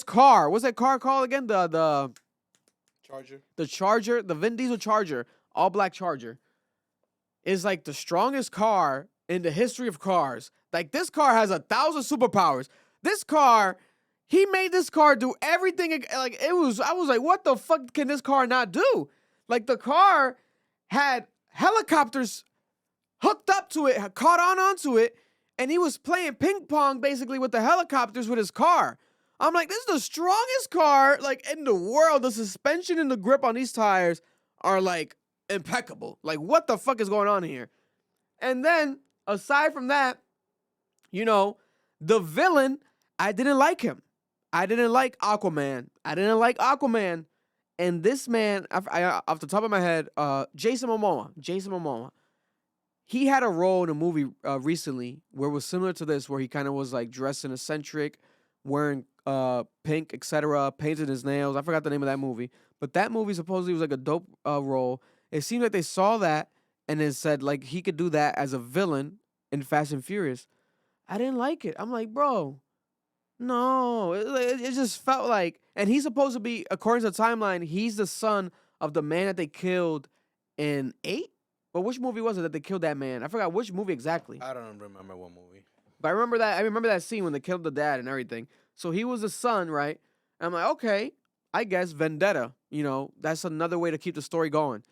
[SPEAKER 2] car, what's that car called again? The Charger, the Vin Diesel Charger, all black Charger, is like the strongest car in the history of cars. Like this car has 1,000 superpowers. This car, he made this car do everything. Like it was, I was like, what the fuck can this car not do? Like the car had helicopters hooked up to it, caught onto it, and he was playing ping pong basically with the helicopters with his car. I'm like, this is the strongest car like in the world. The suspension and the grip on these tires are like impeccable. Like what the fuck is going on here? And then aside from that, you know, the villain, I didn't like him. I didn't like Aquaman. And this man, off the top of my head, Jason Momoa. he had a role in a movie recently where it was similar to this, where he kind of was like dressed in eccentric, wearing pink, etc., painted his nails. I forgot the name of that movie, but that movie supposedly was like a dope role. It seemed like they saw that and then said like he could do that as a villain in Fast and Furious. I didn't like it. I'm like, bro, no. It just felt like, and he's supposed to be, according to the timeline, he's the son of the man that they killed in 8. But which movie was it that they killed that man? I forgot which movie exactly.
[SPEAKER 5] I don't remember what movie.
[SPEAKER 2] But I remember that. I remember that scene when they killed the dad and everything. So he was the son, right? And I'm like, okay, I guess vendetta. You know, that's another way to keep the story going.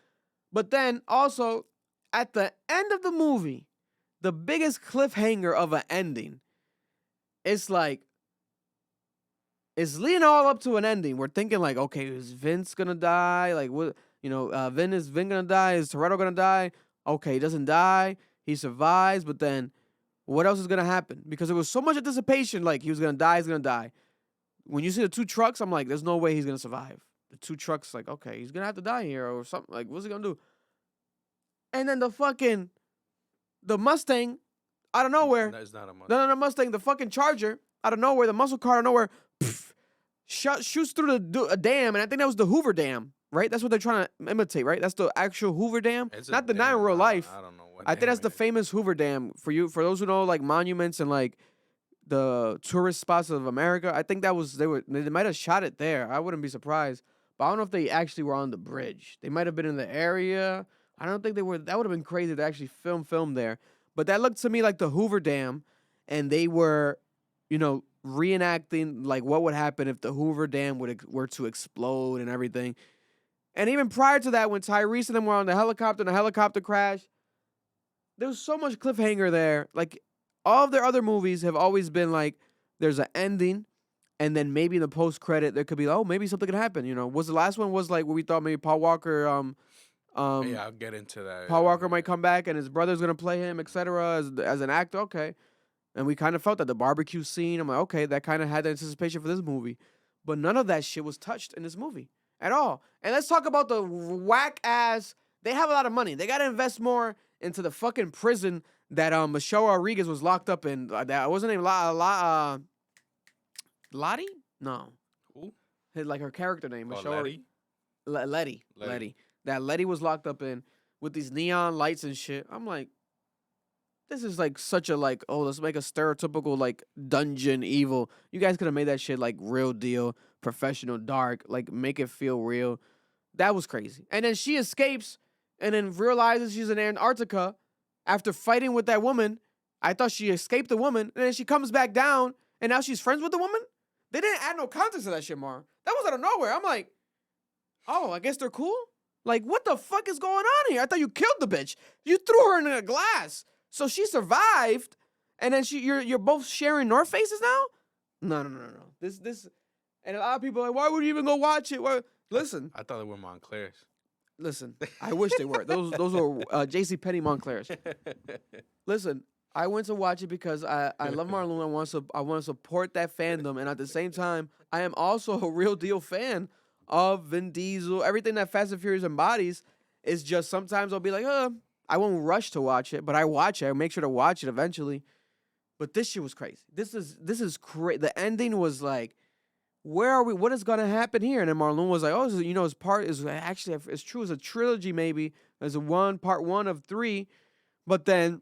[SPEAKER 2] But then also at the end of the movie, the biggest cliffhanger of an ending, it's like, it's leading all up to an ending. We're thinking like, okay, is Vince gonna die? Like, what? You know, Vin gonna die? Is Toretto gonna die? Okay, he doesn't die. He survives. But then, what else is gonna happen? Because there was so much anticipation. Like he was gonna die. He's gonna die. When you see the 2 trucks, I'm like, there's no way he's gonna survive. The 2 trucks, like, okay, he's gonna have to die here or something. Like, what's he gonna do? And then the Mustang, out of nowhere.
[SPEAKER 5] That's not a Mustang.
[SPEAKER 2] No, Mustang. The fucking Charger, out of nowhere. The muscle car out of nowhere. Shoots through a dam, and I think that was the Hoover Dam, right? That's what they're trying to imitate, right? That's the actual Hoover Dam, not the dam in real life.
[SPEAKER 5] I don't know what.
[SPEAKER 2] I think that's the famous Hoover Dam for those who know like monuments and like the tourist spots of America. I think that was they might have shot it there. I wouldn't be surprised, but I don't know if they actually were on the bridge. They might have been in the area. I don't think they were. That would have been crazy to actually film there. But that looked to me like the Hoover Dam, and they were, you know, reenacting like what would happen if the Hoover Dam were to explode and everything. And even prior to that, when Tyrese and them were on the helicopter and the helicopter crashed, there was so much cliffhanger there. Like all of their other movies have always been like there's an ending, and then maybe in the post credit there could be maybe something could happen. You know, was the last one was like where we thought maybe Paul Walker
[SPEAKER 5] yeah, I'll get into that.
[SPEAKER 2] Paul Walker might come back and his brother's gonna play him, etc. as an actor. Okay. And we kind of felt that the barbecue scene, I'm like, okay, that kind of had the anticipation for this movie. But none of that shit was touched in this movie at all. And let's talk about the whack-ass, they have a lot of money. They got to invest more into the fucking prison that Michelle Rodriguez was locked up in. That wasn't named Lottie? No.
[SPEAKER 5] Who?
[SPEAKER 2] Like her character name. Michelle
[SPEAKER 5] Letty?
[SPEAKER 2] Letty. That Letty was locked up in with these neon lights and shit. I'm like, this is like such a like, oh, let's make a stereotypical like dungeon evil. You guys could have made that shit like real deal, professional, dark, like make it feel real. That was crazy. And then she escapes and then realizes she's in Antarctica after fighting with that woman. I thought she escaped the woman, and then she comes back down, and now she's friends with the woman? They didn't add no context to that shit, Mar. That was out of nowhere. I'm like, oh, I guess they're cool? Like, what the fuck is going on here? I thought you killed the bitch. You threw her in a glass. So she survived, and then you're both sharing North Faces now? No. This, and a lot of people are like, why would you even go watch it? Why? Listen.
[SPEAKER 5] I thought they were Montclairs.
[SPEAKER 2] Listen, I wish they were. Those were JCPenney Montclairs. Listen, I went to watch it because I love Marlon. I want to support that fandom, and at the same time, I am also a real deal fan of Vin Diesel. Everything that Fast and Furious embodies is just sometimes I'll be like, I won't rush to watch it, but I watch it. I make sure to watch it eventually. But this shit was crazy. This is crazy. The ending was like, where are we? What is gonna happen here? And then Marlon was like, his part is actually, it's true. It's a trilogy maybe. There's part 1 of 3, but then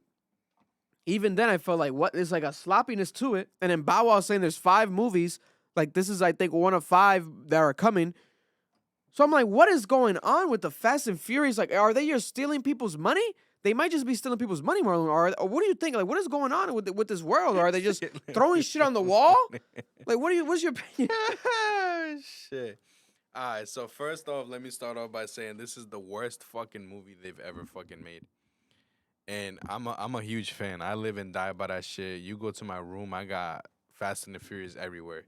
[SPEAKER 2] even then I felt like there's like a sloppiness to it. And then Bow Wow saying there's 5 movies. Like this is I think 1 of 5 that are coming. So I'm like, what is going on with the Fast and Furious? Like, are they just stealing people's money? They might just be stealing people's money, Marlon. Or what do you think? Like, what is going on with this world? Or are they just throwing shit on the wall? Like, what's your opinion?
[SPEAKER 5] Shit. All right, so first off, let me start off by saying this is the worst fucking movie they've ever fucking made. And I'm a huge fan. I live and die by that shit. You go to my room, I got Fast and the Furious everywhere.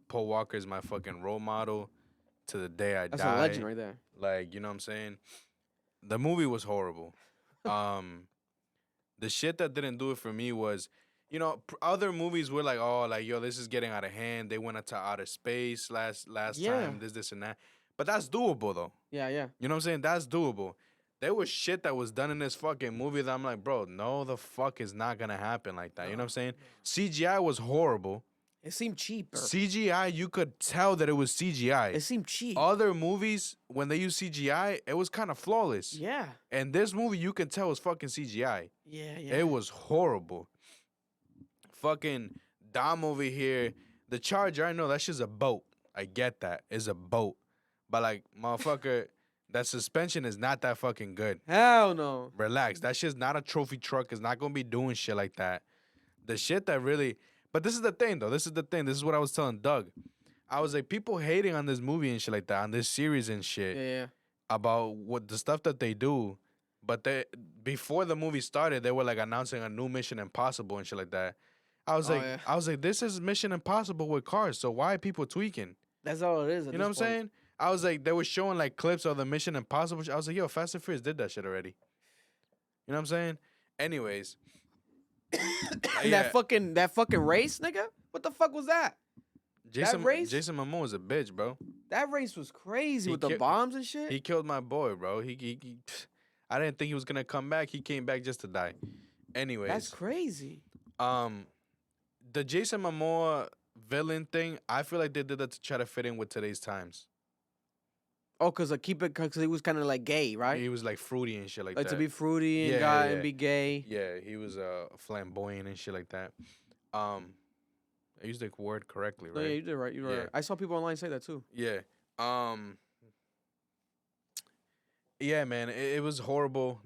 [SPEAKER 5] Paul Walker is my fucking role model to the day I die.
[SPEAKER 2] That's a legend right there.
[SPEAKER 5] Like, you know what I'm saying? The movie was horrible. The shit that didn't do it for me was, you know, other movies were like, oh, like, yo, this is getting out of hand. They went into outer space last time, this and that. But that's doable, though.
[SPEAKER 2] Yeah.
[SPEAKER 5] You know what I'm saying? That's doable. there was shit that was done in this fucking movie that I'm like, bro, no, the fuck is not gonna happen like that. You know what I'm saying? CGI was horrible.
[SPEAKER 2] It seemed cheaper.
[SPEAKER 5] CGI, you could tell that it was CGI.
[SPEAKER 2] It seemed cheap.
[SPEAKER 5] Other movies, when they use CGI, it was kind of flawless.
[SPEAKER 2] Yeah.
[SPEAKER 5] And this movie, you can tell was fucking CGI.
[SPEAKER 2] Yeah, yeah.
[SPEAKER 5] It was horrible. Fucking Dom over here. The Charger, I know that shit's a boat. I get that. It's a boat. But like, motherfucker, that suspension is not that fucking good.
[SPEAKER 2] Hell no.
[SPEAKER 5] Relax. That shit's not a trophy truck. It's not gonna be doing shit like that. The shit that really... But this is the thing, though. This is the thing. This is what I was telling Doug. I was like, people hating on this movie and shit like that, on this series and shit,
[SPEAKER 2] Yeah.
[SPEAKER 5] about what the stuff that they do. But they, before the movie started, they were like announcing a new Mission Impossible and shit like that. I was like, this is Mission Impossible with cars. So why are people tweaking?
[SPEAKER 2] That's all it is.
[SPEAKER 5] You know what I'm saying? I was like, they were showing like clips of the Mission Impossible. I was like, yo, Fast and Furious did that shit already. You know what I'm saying? Anyways.
[SPEAKER 2] That fucking race, nigga? What the fuck was that?
[SPEAKER 5] Jason
[SPEAKER 2] race?
[SPEAKER 5] Jason Momoa was a bitch, bro.
[SPEAKER 2] That race was crazy
[SPEAKER 5] He
[SPEAKER 2] with the bombs and shit.
[SPEAKER 5] He killed my boy, bro. He I didn't think he was gonna come back. He came back just to die. Anyways.
[SPEAKER 2] That's crazy.
[SPEAKER 5] The Jason Momoa villain thing, I feel like they did that to try to fit in with today's times.
[SPEAKER 2] Oh, cause he was kind of like gay, right?
[SPEAKER 5] He was like fruity and shit like that.
[SPEAKER 2] To be fruity and and be gay.
[SPEAKER 5] Yeah, he was flamboyant and shit like that. I used the word correctly, right?
[SPEAKER 2] No, yeah, you did right. You were right. I saw people online say that too.
[SPEAKER 5] Yeah. Yeah, man, it was horrible.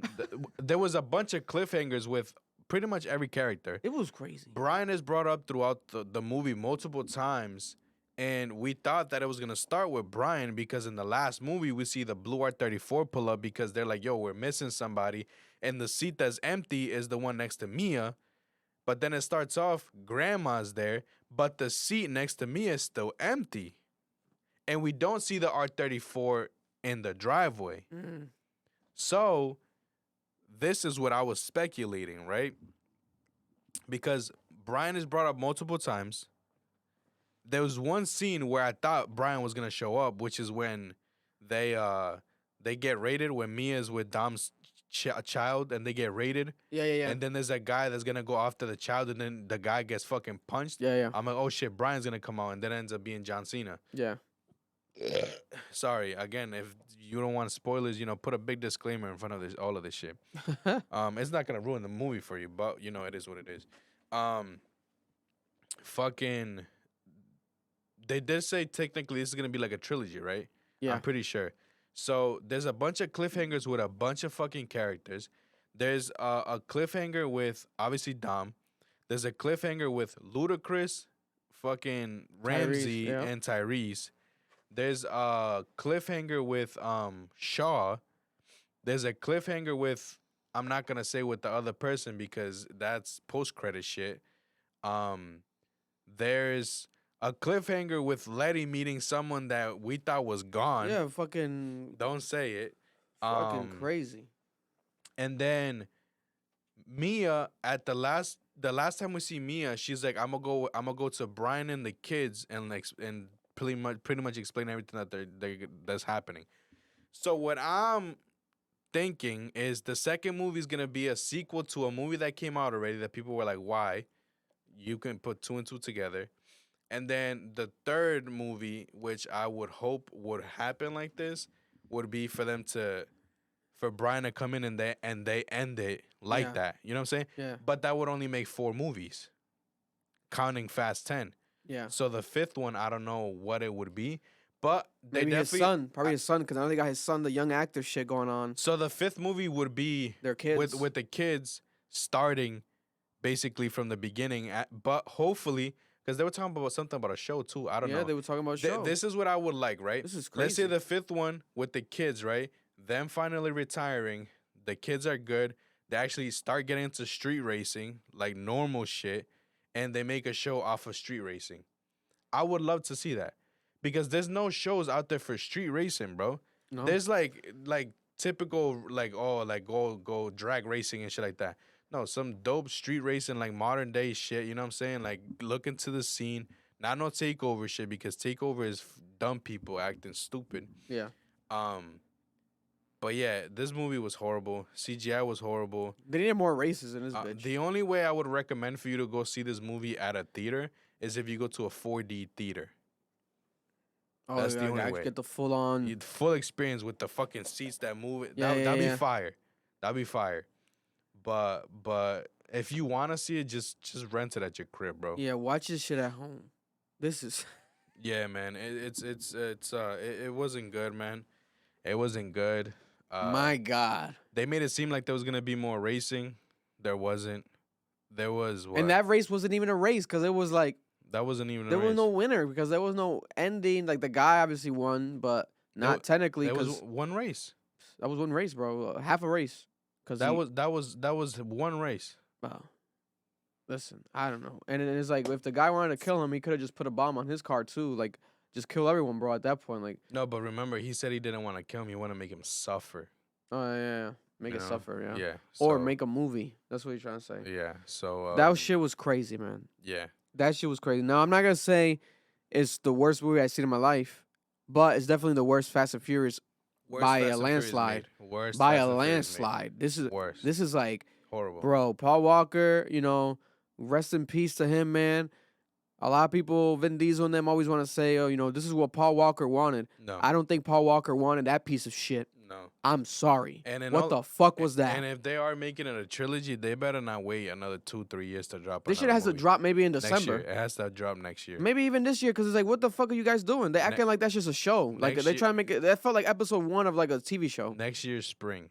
[SPEAKER 5] There was a bunch of cliffhangers with pretty much every character.
[SPEAKER 2] It was crazy.
[SPEAKER 5] Brian is brought up throughout the movie multiple times, and we thought that it was going to start with Brian because in the last movie, we see the Blue R34 pull up because they're like, yo, we're missing somebody, and the seat that's empty is the one next to Mia. But then it starts off, Grandma's there, but the seat next to Mia is still empty. And we don't see the R34 in the driveway.
[SPEAKER 2] Mm.
[SPEAKER 5] So this is what I was speculating, right? Because Brian is brought up multiple times. There was one scene where I thought Brian was gonna show up, which is when they get raided, when Mia's with Dom's child and they get raided.
[SPEAKER 2] Yeah.
[SPEAKER 5] And then there's that guy that's gonna go after the child, and then the guy gets fucking punched.
[SPEAKER 2] Yeah.
[SPEAKER 5] I'm like, oh shit, Brian's gonna come out, and then it ends up being John Cena.
[SPEAKER 2] Yeah.
[SPEAKER 5] Sorry, again, if you don't want spoilers, put a big disclaimer in front of all of this shit. It's not gonna ruin the movie for you, but it is what it is. Fucking, they did say technically this is gonna be like a trilogy, right?
[SPEAKER 2] Yeah.
[SPEAKER 5] I'm pretty sure. So there's a bunch of cliffhangers with a bunch of fucking characters. There's a cliffhanger with obviously Dom. There's a cliffhanger with Ludacris, fucking Ramsey, and Tyrese. There's a cliffhanger with Shaw. There's a cliffhanger with, I'm not gonna say with the other person because that's post-credit shit. There's a cliffhanger with Letty meeting someone that we thought was gone.
[SPEAKER 2] Yeah, fucking.
[SPEAKER 5] Don't say it.
[SPEAKER 2] Fucking crazy.
[SPEAKER 5] And then Mia at the last time we see Mia, she's like, I'm gonna go to Brian and the kids and pretty much explain everything that's happening. So what I'm thinking is the second movie is gonna be a sequel to a movie that came out already that people were like, why? You can put two and two together. And then the third movie, which I would hope would happen like this, would be for Brian to come in and they end it like that. You know what I'm saying?
[SPEAKER 2] Yeah.
[SPEAKER 5] But that would only make 4 movies, counting Fast 10.
[SPEAKER 2] Yeah.
[SPEAKER 5] So the 5th one, I don't know what it would be, but they
[SPEAKER 2] Maybe
[SPEAKER 5] definitely
[SPEAKER 2] his son, because I know they got his son, the young actor shit going on.
[SPEAKER 5] So the 5th movie would be
[SPEAKER 2] Their kids
[SPEAKER 5] with the kids starting basically from the beginning, but hopefully. Because they were talking about something about a show, too. I don't know.
[SPEAKER 2] Yeah, they were talking about a show.
[SPEAKER 5] This is what I would like, right?
[SPEAKER 2] This is crazy.
[SPEAKER 5] Let's say the 5th one with the kids, right? Them finally retiring. The kids are good. They actually start getting into street racing, like normal shit. And they make a show off of street racing. I would love to see that. Because there's no shows out there for street racing, bro.
[SPEAKER 2] No.
[SPEAKER 5] There's like typical, go drag racing and shit like that. No, some dope street racing, like modern day shit, you know what I'm saying? Like, look into the scene. Not no takeover shit, because takeover is dumb people acting stupid.
[SPEAKER 2] Yeah.
[SPEAKER 5] But yeah, this movie was horrible. CGI was horrible.
[SPEAKER 2] They needed more races in this bitch.
[SPEAKER 5] The only way I would recommend for you to go see this movie at a theater is if you go to a 4D theater.
[SPEAKER 2] Oh,
[SPEAKER 5] That's
[SPEAKER 2] yeah,
[SPEAKER 5] the only
[SPEAKER 2] I
[SPEAKER 5] way.
[SPEAKER 2] get the full on.
[SPEAKER 5] Full experience with the fucking seats that move.
[SPEAKER 2] Yeah,
[SPEAKER 5] That'd
[SPEAKER 2] yeah.
[SPEAKER 5] be fire. That'd be fire. But if you want to see it, just rent it at your crib, bro.
[SPEAKER 2] Yeah, watch this shit at home. This is.
[SPEAKER 5] Yeah, man. It wasn't good, man. It wasn't good.
[SPEAKER 2] My God.
[SPEAKER 5] They made it seem like there was gonna be more racing. There wasn't. There was what?
[SPEAKER 2] And that race wasn't even a race because it was like
[SPEAKER 5] That wasn't even.
[SPEAKER 2] there
[SPEAKER 5] a race.
[SPEAKER 2] was no winner because there was no ending. Like the guy obviously won, but not technically
[SPEAKER 5] There was
[SPEAKER 2] because
[SPEAKER 5] one race.
[SPEAKER 2] that was one race, bro. Half a race. Cause
[SPEAKER 5] That was one race.
[SPEAKER 2] Wow. Listen, I don't know. And it's like if the guy wanted to kill him, he could have just put a bomb on his car too. Like just kill everyone, bro. At that point, like.
[SPEAKER 5] No, but remember, he said he didn't want to kill him. He wanted to make him suffer.
[SPEAKER 2] Oh yeah, make
[SPEAKER 5] You
[SPEAKER 2] it
[SPEAKER 5] know?
[SPEAKER 2] suffer, yeah.
[SPEAKER 5] Yeah.
[SPEAKER 2] Or
[SPEAKER 5] so-
[SPEAKER 2] make a movie. That's what you're trying to say.
[SPEAKER 5] Yeah. So
[SPEAKER 2] That shit was crazy, man.
[SPEAKER 5] Yeah.
[SPEAKER 2] That shit was crazy. Now I'm not gonna say it's the worst movie I've seen in my life, but it's definitely the worst Fast and Furious
[SPEAKER 5] Worst
[SPEAKER 2] by
[SPEAKER 5] Fast
[SPEAKER 2] a
[SPEAKER 5] and Furious
[SPEAKER 2] landslide.
[SPEAKER 5] made. Worst
[SPEAKER 2] by
[SPEAKER 5] Fast
[SPEAKER 2] a
[SPEAKER 5] and Furious made.
[SPEAKER 2] landslide.
[SPEAKER 5] Worst.
[SPEAKER 2] This is like,
[SPEAKER 5] Horrible.
[SPEAKER 2] bro. Paul Walker, you know, rest in peace to him, man. A lot of people, Vin Diesel and them, always want to say, oh, you know, this is what Paul Walker wanted.
[SPEAKER 5] No.
[SPEAKER 2] I don't think Paul Walker wanted that piece of shit.
[SPEAKER 5] No.
[SPEAKER 2] I'm sorry.
[SPEAKER 5] And in
[SPEAKER 2] What
[SPEAKER 5] all-
[SPEAKER 2] the fuck was that?
[SPEAKER 5] And if they are making it a trilogy, they better not wait another 2-3 years to drop.
[SPEAKER 2] This shit
[SPEAKER 5] another
[SPEAKER 2] has to
[SPEAKER 5] movie.
[SPEAKER 2] drop maybe in
[SPEAKER 5] Next
[SPEAKER 2] December.
[SPEAKER 5] year. It has to drop next year.
[SPEAKER 2] Maybe even this year, because it's like, what the fuck are you guys doing? They acting like that's just a show. Like,
[SPEAKER 5] next
[SPEAKER 2] they
[SPEAKER 5] year-
[SPEAKER 2] trying to make it, that felt like episode 1 of like a TV show.
[SPEAKER 5] Next year's spring.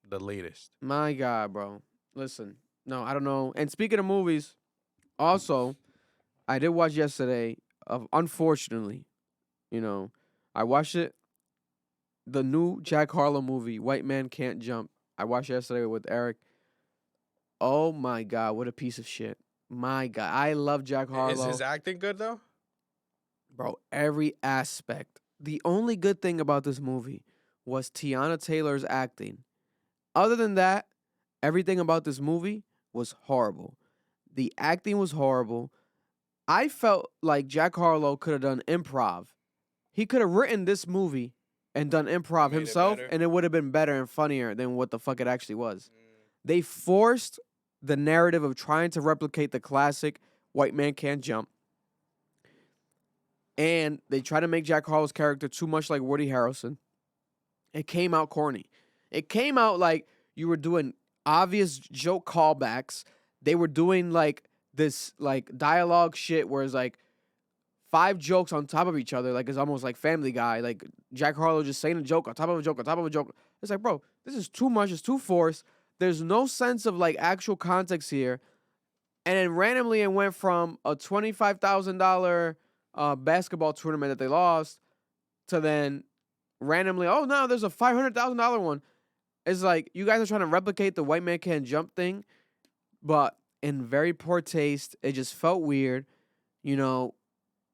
[SPEAKER 5] The latest.
[SPEAKER 2] My God, bro. Listen, no, I don't know. And speaking of movies, also, I did watch yesterday, unfortunately, you know, I watched it, the new Jack Harlow movie, White Man Can't Jump. I watched it yesterday with Eric. Oh my God, what a piece of shit. My God, I love Jack Harlow.
[SPEAKER 5] Is his acting good though?
[SPEAKER 2] Bro, every aspect. The only good thing about this movie was Tiana Taylor's acting. Other than that, everything about this movie was horrible. The acting was horrible. I felt like Jack Harlow could have done improv. He could have written this movie and done improv
[SPEAKER 5] Made it
[SPEAKER 2] himself,
[SPEAKER 5] better.
[SPEAKER 2] and it would have been better and funnier than what the fuck it actually was. They forced the narrative of trying to replicate the classic White Man Can't Jump. And they try to make Jack Harlow's character too much like Woody Harrelson. It came out corny. It came out like you were doing obvious joke callbacks. They were doing like this like dialogue shit where it's like 5 jokes on top of each other. Like it's almost like Family Guy. Like Jack Harlow just saying a joke on top of a joke on top of a joke. It's like, bro, this is too much. It's too forced. There's no sense of like actual context here. And then randomly it went from a $25,000 basketball tournament that they lost to then randomly, oh no, there's a $500,000 one. It's like you guys are trying to replicate the White Man Can't Jump thing, but in very poor taste. It just felt weird. You know,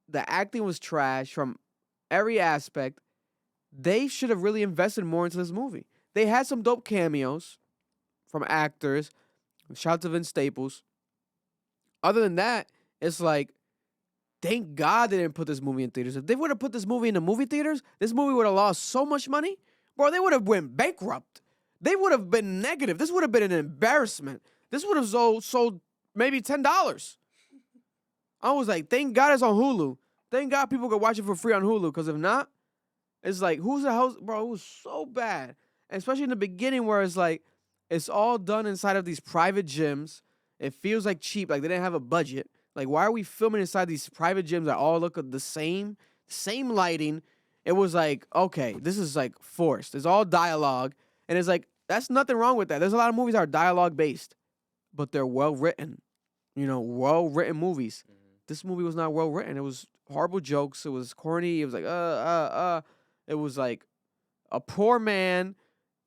[SPEAKER 2] the acting was trash from every aspect. They should have really invested more into this movie. They had some dope cameos from actors. Shout out to Vince Staples. Other than that, it's like, thank God they didn't put this movie in theaters. If they would have put this movie in the movie theaters, this movie would have lost so much money. Bro, they would have went bankrupt. They would have been negative. This would have been an embarrassment. This would have sold maybe $10. I was like, thank God it's on Hulu. Thank God people could watch it for free on Hulu. Because if not, it's like, who's the hell? Bro, it was so bad. And especially in the beginning where it's like, it's all done inside of these private gyms. It feels like cheap. Like they didn't have a budget. Like, why are we filming inside these private gyms that all look the same lighting? It was like, okay, this is like forced. It's all dialogue. And it's like, that's nothing wrong with that. There's a lot of movies that are dialogue based, but they're well written. You know, well written movies. This movie was not well written. It was horrible jokes. It was corny. It was like, It was like a poor man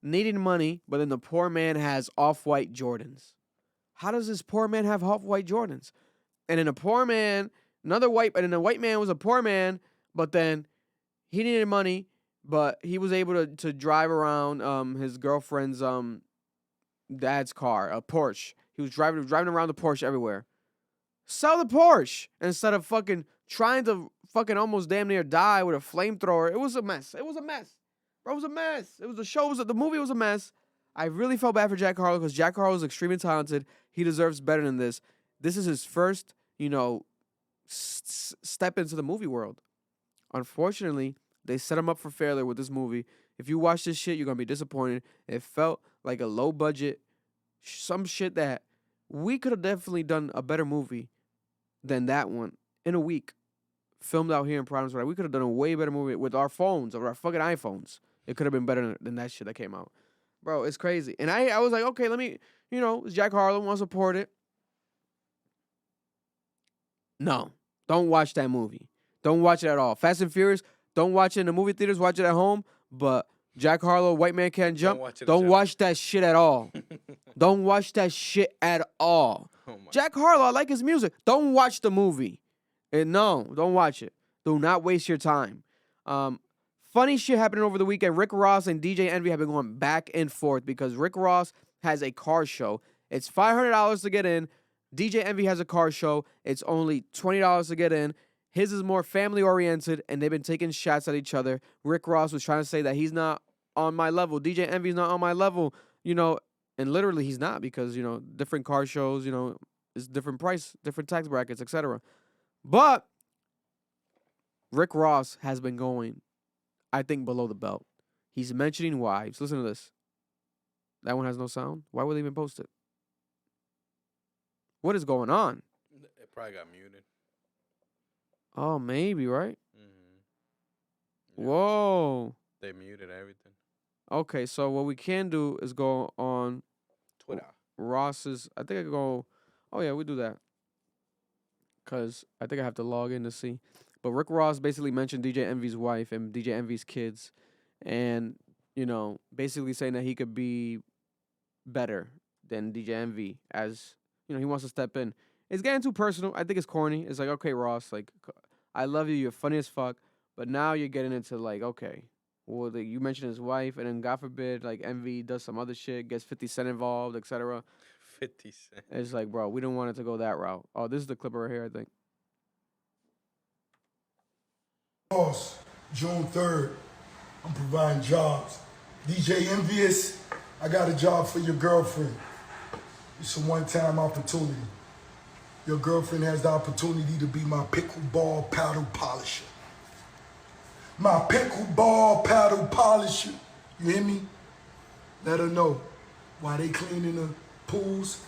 [SPEAKER 2] needing money, but then the poor man has off-white Jordans. How does this poor man have off-white Jordans? And then a poor man, and then the white man was a poor man, but then he needed money, but he was able to drive around his girlfriend's dad's car, a Porsche. He was driving around the Porsche everywhere. Sell the Porsche instead of fucking trying to fucking almost damn near die with a flamethrower. It was a mess. Bro, it was a mess. It was the movie was a mess. I really felt bad for Jack Harlow because Jack Harlow is extremely talented. He deserves better than this. This is his first, step into the movie world. Unfortunately, they set him up for failure with this movie. If you watch this shit, you're going to be disappointed. It felt like a low budget, some shit that we could have definitely done a better movie than that one in a week. Filmed out here in Providence, right? We could have done a way better movie with our phones, or our fucking iPhones. It could have been better than that shit that came out. Bro, it's crazy. And I was like, okay, let me, it's Jack Harlow, want to support it. No, don't watch that movie. Don't watch it at all. Fast and Furious, don't watch it in the movie theaters, watch it at home. But Jack Harlow, White Man Can't Jump, don't watch that shit at all. Don't watch that shit at all. Oh Jack Harlow, I like his music. Don't watch the movie. And no, don't watch it. Do not waste your time. Funny shit happening over the weekend. Rick Ross and DJ Envy have been going back and forth because Rick Ross has a car show. It's $500 to get in. DJ Envy has a car show. It's only $20 to get in. His is more family-oriented, and they've been taking shots at each other. Rick Ross was trying to say that he's not on my level. DJ Envy's not on my level, and literally he's not because, different car shows, is different price, different tax brackets, etc. But Rick Ross has been going, I think, below the belt. He's mentioning wives. Listen to this. That one has no sound? Why would they even post it? What is going on?
[SPEAKER 5] It probably got muted.
[SPEAKER 2] Oh, maybe, right?
[SPEAKER 5] Mm-hmm. Yeah.
[SPEAKER 2] Whoa.
[SPEAKER 5] They muted everything.
[SPEAKER 2] Okay, so what we can do is go on
[SPEAKER 5] Twitter.
[SPEAKER 2] Ross's. I think I could go. Oh, yeah, we do that. Because I think I have to log in to see. But Rick Ross basically mentioned DJ Envy's wife and DJ Envy's kids. And, basically saying that he could be better than DJ Envy as, he wants to step in. It's getting too personal. I think it's corny. It's like, okay, Ross, like, I love you. You're funny as fuck. But now you're getting into, like, okay, well, you mentioned his wife, and then, God forbid, like, Envy does some other shit, gets 50 Cent involved, etc.
[SPEAKER 5] 50 Cent.
[SPEAKER 2] It's like, bro, we don't want it to go that route. Oh, this is the clip right here, I think.
[SPEAKER 9] Boss, June 3rd, I'm providing jobs. DJ Envious, I got a job for your girlfriend. It's a one-time opportunity. Your girlfriend has the opportunity to be my pickleball paddle polisher. My pickleball paddle polisher. You hear me? Let her know why they cleaning the pools.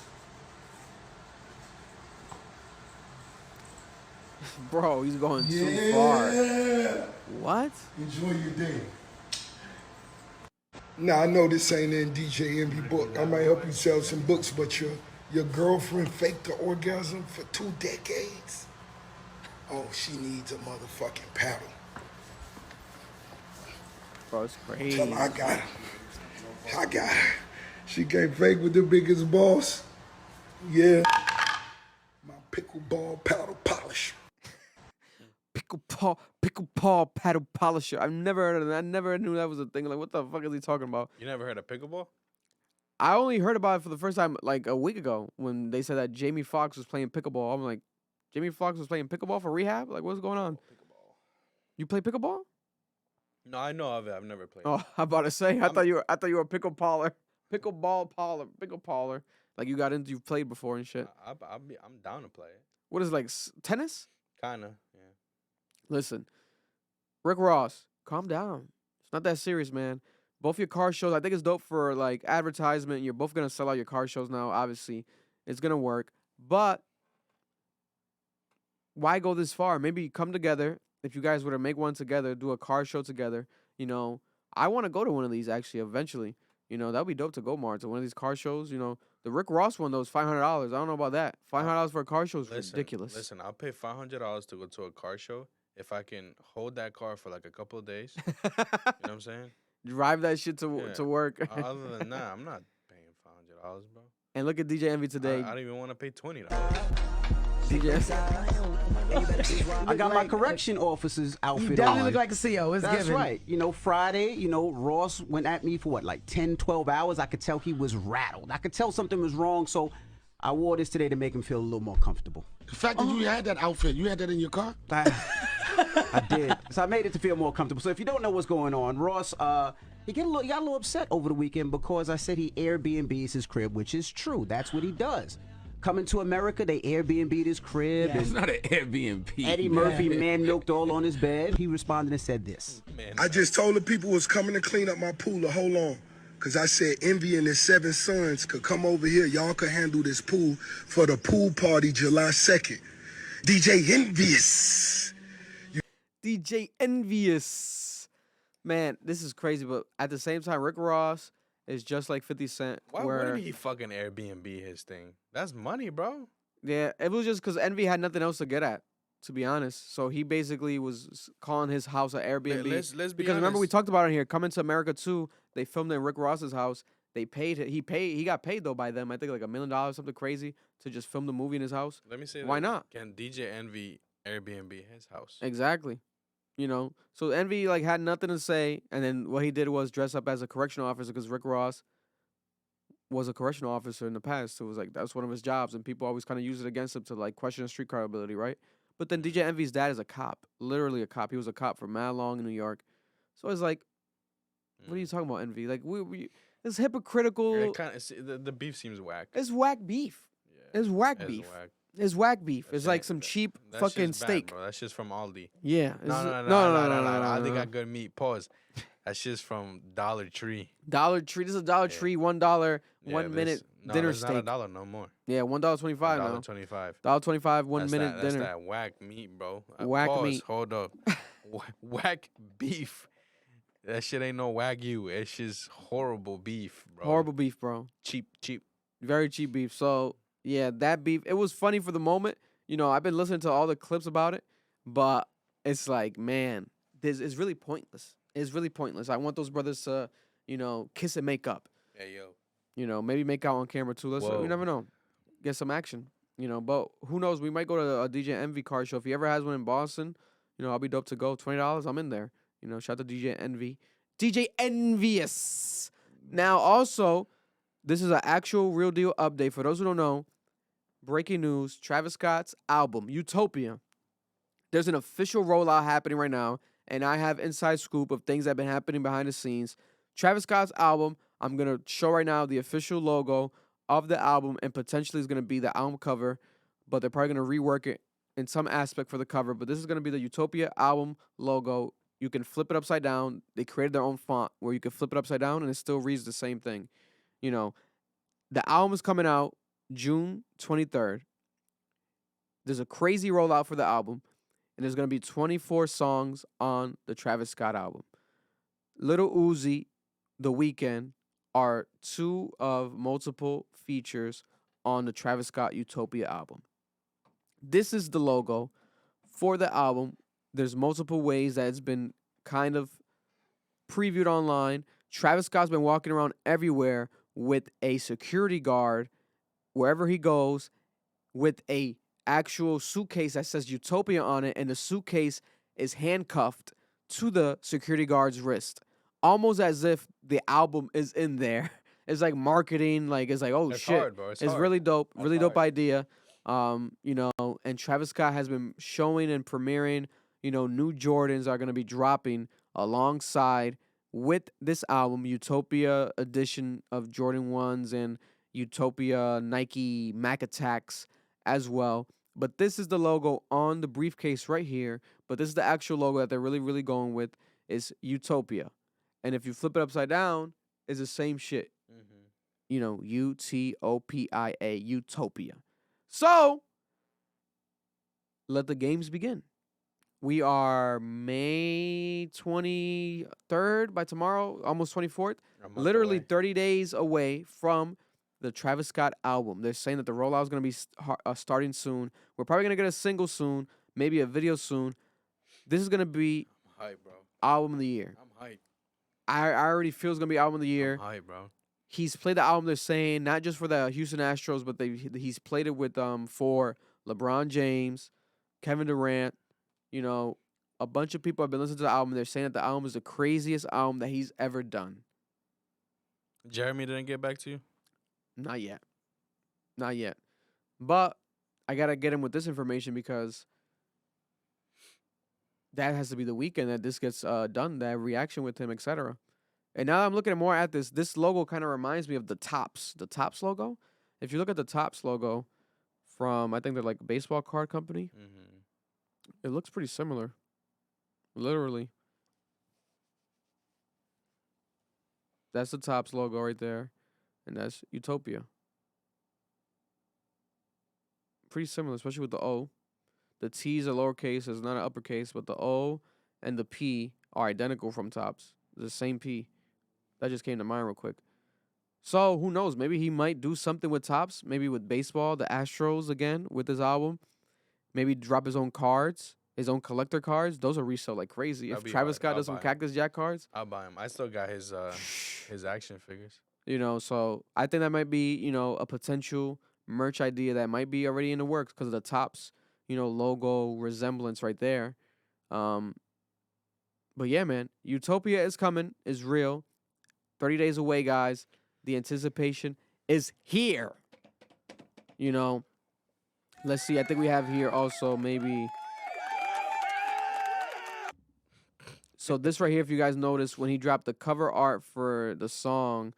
[SPEAKER 2] Bro, he's going too far. What?
[SPEAKER 9] Enjoy your day. Now, I know this ain't in DJ Envy book. I might help you sell some books, but your girlfriend faked the orgasm for 2 decades? Oh, she needs a motherfucking paddle.
[SPEAKER 2] Bro, it's crazy.
[SPEAKER 9] Tell her I got her. I got her. She can't fake with the biggest boss. Yeah. My pickleball paddle polisher.
[SPEAKER 2] Pickleball paddle polisher. I've never heard of that. I never knew that was a thing. Like, what the fuck is he talking about?
[SPEAKER 5] You never heard of pickleball?
[SPEAKER 2] I only heard about it for the first time like a week ago when they said that Jamie Foxx was playing pickleball. I'm like, Jamie Foxx was playing pickleball for rehab? Like, what's going on?
[SPEAKER 5] Pickleball.
[SPEAKER 2] You play pickleball?
[SPEAKER 5] No, I know of it. I've never played.
[SPEAKER 2] Oh, I'm about to say. I thought you were a pickleball parlor. Like you've played before and shit.
[SPEAKER 5] I'm down to play it.
[SPEAKER 2] What is it, like tennis?
[SPEAKER 5] Kinda, yeah.
[SPEAKER 2] Listen, Rick Ross, calm down. It's not that serious, man. Both your car shows, I think it's dope for like advertisement. You're both gonna sell out your car shows now. Obviously, it's gonna work. But why go this far? Maybe come together. If you guys were to make one together, do a car show together. I want to go to one of these actually eventually. That would be dope to go, Mar, to one of these car shows. The Rick Ross one though is $500. I don't know about that. $500 for a car show is ridiculous.
[SPEAKER 5] Listen, I'll pay $500 to go to a car show if I can hold that car for like a couple of days. You know what I'm saying?
[SPEAKER 2] Drive that shit to work.
[SPEAKER 5] Other than that, I'm not paying $500, bro.
[SPEAKER 2] And look at DJ Envy today.
[SPEAKER 5] I don't even want to pay $20.
[SPEAKER 10] I got my correction officer's outfit
[SPEAKER 11] You definitely
[SPEAKER 10] on.
[SPEAKER 11] look like a CO. It's
[SPEAKER 10] That's
[SPEAKER 11] given.
[SPEAKER 10] right. Friday, Ross went at me for what, like 10, 12 hours. I could tell he was rattled. I could tell something was wrong, so I wore this today to make him feel a little more comfortable.
[SPEAKER 9] The fact that you had that outfit, you had that in your car?
[SPEAKER 10] I did. So I made it to feel more comfortable. So if you don't know what's going on, Ross, he got a little upset over the weekend because I said he Airbnbs his crib, which is true. That's what he does. Coming to America, they Airbnb'd his crib.
[SPEAKER 11] It's not an Airbnb.
[SPEAKER 10] Eddie Murphy man-milked all on his bed. He responded and said this.
[SPEAKER 9] I just told the people was coming to clean up my pool to hold on. Because I said Envy and his 7 sons could come over here. Y'all could handle this pool for the pool party July 2nd. DJ Envious.
[SPEAKER 2] DJ Envious. Man, this is crazy, but at the same time, Rick Ross is just like 50 Cent.
[SPEAKER 5] Why wouldn't he fucking Airbnb his thing? That's money, bro.
[SPEAKER 2] Yeah, it was just because Envy had nothing else to get at, to be honest. So he basically was calling his house an Airbnb.
[SPEAKER 5] Let's be
[SPEAKER 2] because remember we
[SPEAKER 5] honest.
[SPEAKER 2] talked about it here. Coming to America 2, they filmed it in Rick Ross's house. They paid. He got paid though by them. I think like $1 million, something crazy, to just film the movie in his house.
[SPEAKER 5] Let me say
[SPEAKER 2] Why
[SPEAKER 5] this.
[SPEAKER 2] not?
[SPEAKER 5] Can DJ Envy Airbnb his house?
[SPEAKER 2] Exactly. You know, so Envy like had nothing to say, and then what he did was dress up as a correctional officer because Rick Ross was a correctional officer in the past. So it was like that's one of his jobs, and people always kind of use it against him to like question his streetcar ability, right? But then DJ Envy's dad is a cop, literally a cop. He was a cop for mad long in New York. So it's like, what are you talking about, Envy? Like it's hypocritical.
[SPEAKER 5] Yeah, kinda, the beef seems whack.
[SPEAKER 2] It's whack beef.
[SPEAKER 5] Yeah,
[SPEAKER 2] It's whack
[SPEAKER 5] it's
[SPEAKER 2] beef.
[SPEAKER 5] whack.
[SPEAKER 2] It's whack beef.
[SPEAKER 5] That's
[SPEAKER 2] It's like
[SPEAKER 5] it.
[SPEAKER 2] some cheap
[SPEAKER 5] That
[SPEAKER 2] fucking
[SPEAKER 5] shit's bad,
[SPEAKER 2] steak.
[SPEAKER 5] bro. That's just from Aldi.
[SPEAKER 2] Yeah.
[SPEAKER 5] No. Aldi got good meat. Pause. That shit's from Dollar Tree.
[SPEAKER 2] Dollar Tree. This is a Dollar Tree. $1,
[SPEAKER 5] Yeah,
[SPEAKER 2] 1 minute
[SPEAKER 5] no,
[SPEAKER 2] dinner
[SPEAKER 5] it's
[SPEAKER 2] steak.
[SPEAKER 5] not $1 no more.
[SPEAKER 2] Yeah, $1.25 now.
[SPEAKER 5] $1.25.
[SPEAKER 2] $1.25, 1
[SPEAKER 5] That's
[SPEAKER 2] minute
[SPEAKER 5] that,
[SPEAKER 2] dinner.
[SPEAKER 5] That's that whack meat, bro.
[SPEAKER 2] Whack
[SPEAKER 5] Pause,
[SPEAKER 2] meat.
[SPEAKER 5] Hold up. Whack beef. That shit ain't no Wagyu. It's just horrible beef, bro.
[SPEAKER 2] Horrible beef, bro.
[SPEAKER 5] Cheap.
[SPEAKER 2] Very cheap beef. So yeah, that beef. It was funny for the moment. You know, I've been listening to all the clips about it, but it's like, man, this is really pointless. It's really pointless. I want those brothers to, you know, kiss and make up.
[SPEAKER 5] Hey, yo.
[SPEAKER 2] You know, maybe make out on camera too. Let's.
[SPEAKER 5] Whoa.
[SPEAKER 2] You never know. Get some action. You know, but who knows? We might go to a DJ Envy car show if he ever has one in Boston. You know, I'll be dope to go. $20, I'm in there. You know, shout out to DJ Envy. DJ Envious. Now, also, this is an actual real deal update. For those who don't know, breaking news, Travis Scott's album, Utopia. There's an official rollout happening right now, and I have inside scoop of things that have been happening behind the scenes. Travis Scott's album, I'm going to show right now the official logo of the album, and potentially is going to be the album cover, but they're probably going to rework it in some aspect for the cover. But this is going to be the Utopia album logo. You can flip it upside down. They created their own font where you can flip it upside down and it still reads the same thing. You know, the album is coming out June 23rd. There's a crazy rollout for the album, and there's going to be 24 songs on the Travis Scott album. Lil Uzi, The Weeknd are two of multiple features on the Travis Scott Utopia album. This is the logo for the album. There's multiple ways that it's been kind of previewed online. Travis Scott's been walking around everywhere with a security guard wherever he goes with a actual suitcase that says Utopia on it, and the suitcase is handcuffed to the security guard's wrist, almost as if the album is in there. It's like marketing, like it's like, oh
[SPEAKER 5] It's
[SPEAKER 2] shit,
[SPEAKER 5] hard, bro. It's
[SPEAKER 2] it's
[SPEAKER 5] hard.
[SPEAKER 2] really dope,
[SPEAKER 5] That's
[SPEAKER 2] really dope
[SPEAKER 5] hard.
[SPEAKER 2] idea. You know, and Travis Scott has been showing and premiering, you know, new Jordans are going to be dropping alongside with this album, Utopia edition of Jordan 1s and Utopia Nike Mac Attacks as well. But this is the logo on the briefcase right here. But this is the actual logo that they're really, really going with is Utopia. And if you flip it upside down, it's the same shit.
[SPEAKER 5] Mm-hmm.
[SPEAKER 2] You know, Utopia, Utopia. So, let the games begin. We are May 23rd by tomorrow, almost 24th. Literally 30 days away from the Travis Scott album. They're saying that the rollout is going to be starting soon. We're probably going to get a single soon, maybe a video soon. This is going to be
[SPEAKER 5] Hype, bro.
[SPEAKER 2] album of the year.
[SPEAKER 5] I'm hype.
[SPEAKER 2] I already feel it's going to be album of the year.
[SPEAKER 5] I'm hype, bro.
[SPEAKER 2] He's played the album, they're saying, not just for the Houston Astros, but he's played it with for LeBron James, Kevin Durant, you know, a bunch of people have been listening to the album. They're saying that the album is the craziest album that he's ever done.
[SPEAKER 5] Jeremy didn't get back to you?
[SPEAKER 2] Not yet. Not yet. But I got to get him with this information because that has to be the weekend that this gets done, that reaction with him, etc. And now I'm looking more at this logo kind of reminds me of the Topps logo. If you look at the Topps logo from, I think they're like a baseball card company, it looks pretty similar, literally. That's the Topps logo right there, and that's Utopia. Pretty similar, especially with the O. The T's are lowercase, it's not an uppercase, but the O and the P are identical from Topps. The same P. That just came to mind real quick. So who knows? Maybe he might do something with Topps. Maybe with baseball, the Astros again with his album. Maybe drop his own cards, his own collector cards. Those will resell like crazy. If Travis Scott does some Cactus Jack cards,
[SPEAKER 5] I'll buy him. I still got his action figures.
[SPEAKER 2] You know, so I think that might be, you know, a potential merch idea that might be already in the works because of the Topps, you know, logo resemblance right there. But yeah, man, Utopia is coming, is real. 30 days away, guys. The anticipation is here. You know, let's see. I think we have here also maybe. So this right here, if you guys notice, when he dropped the cover art for the song,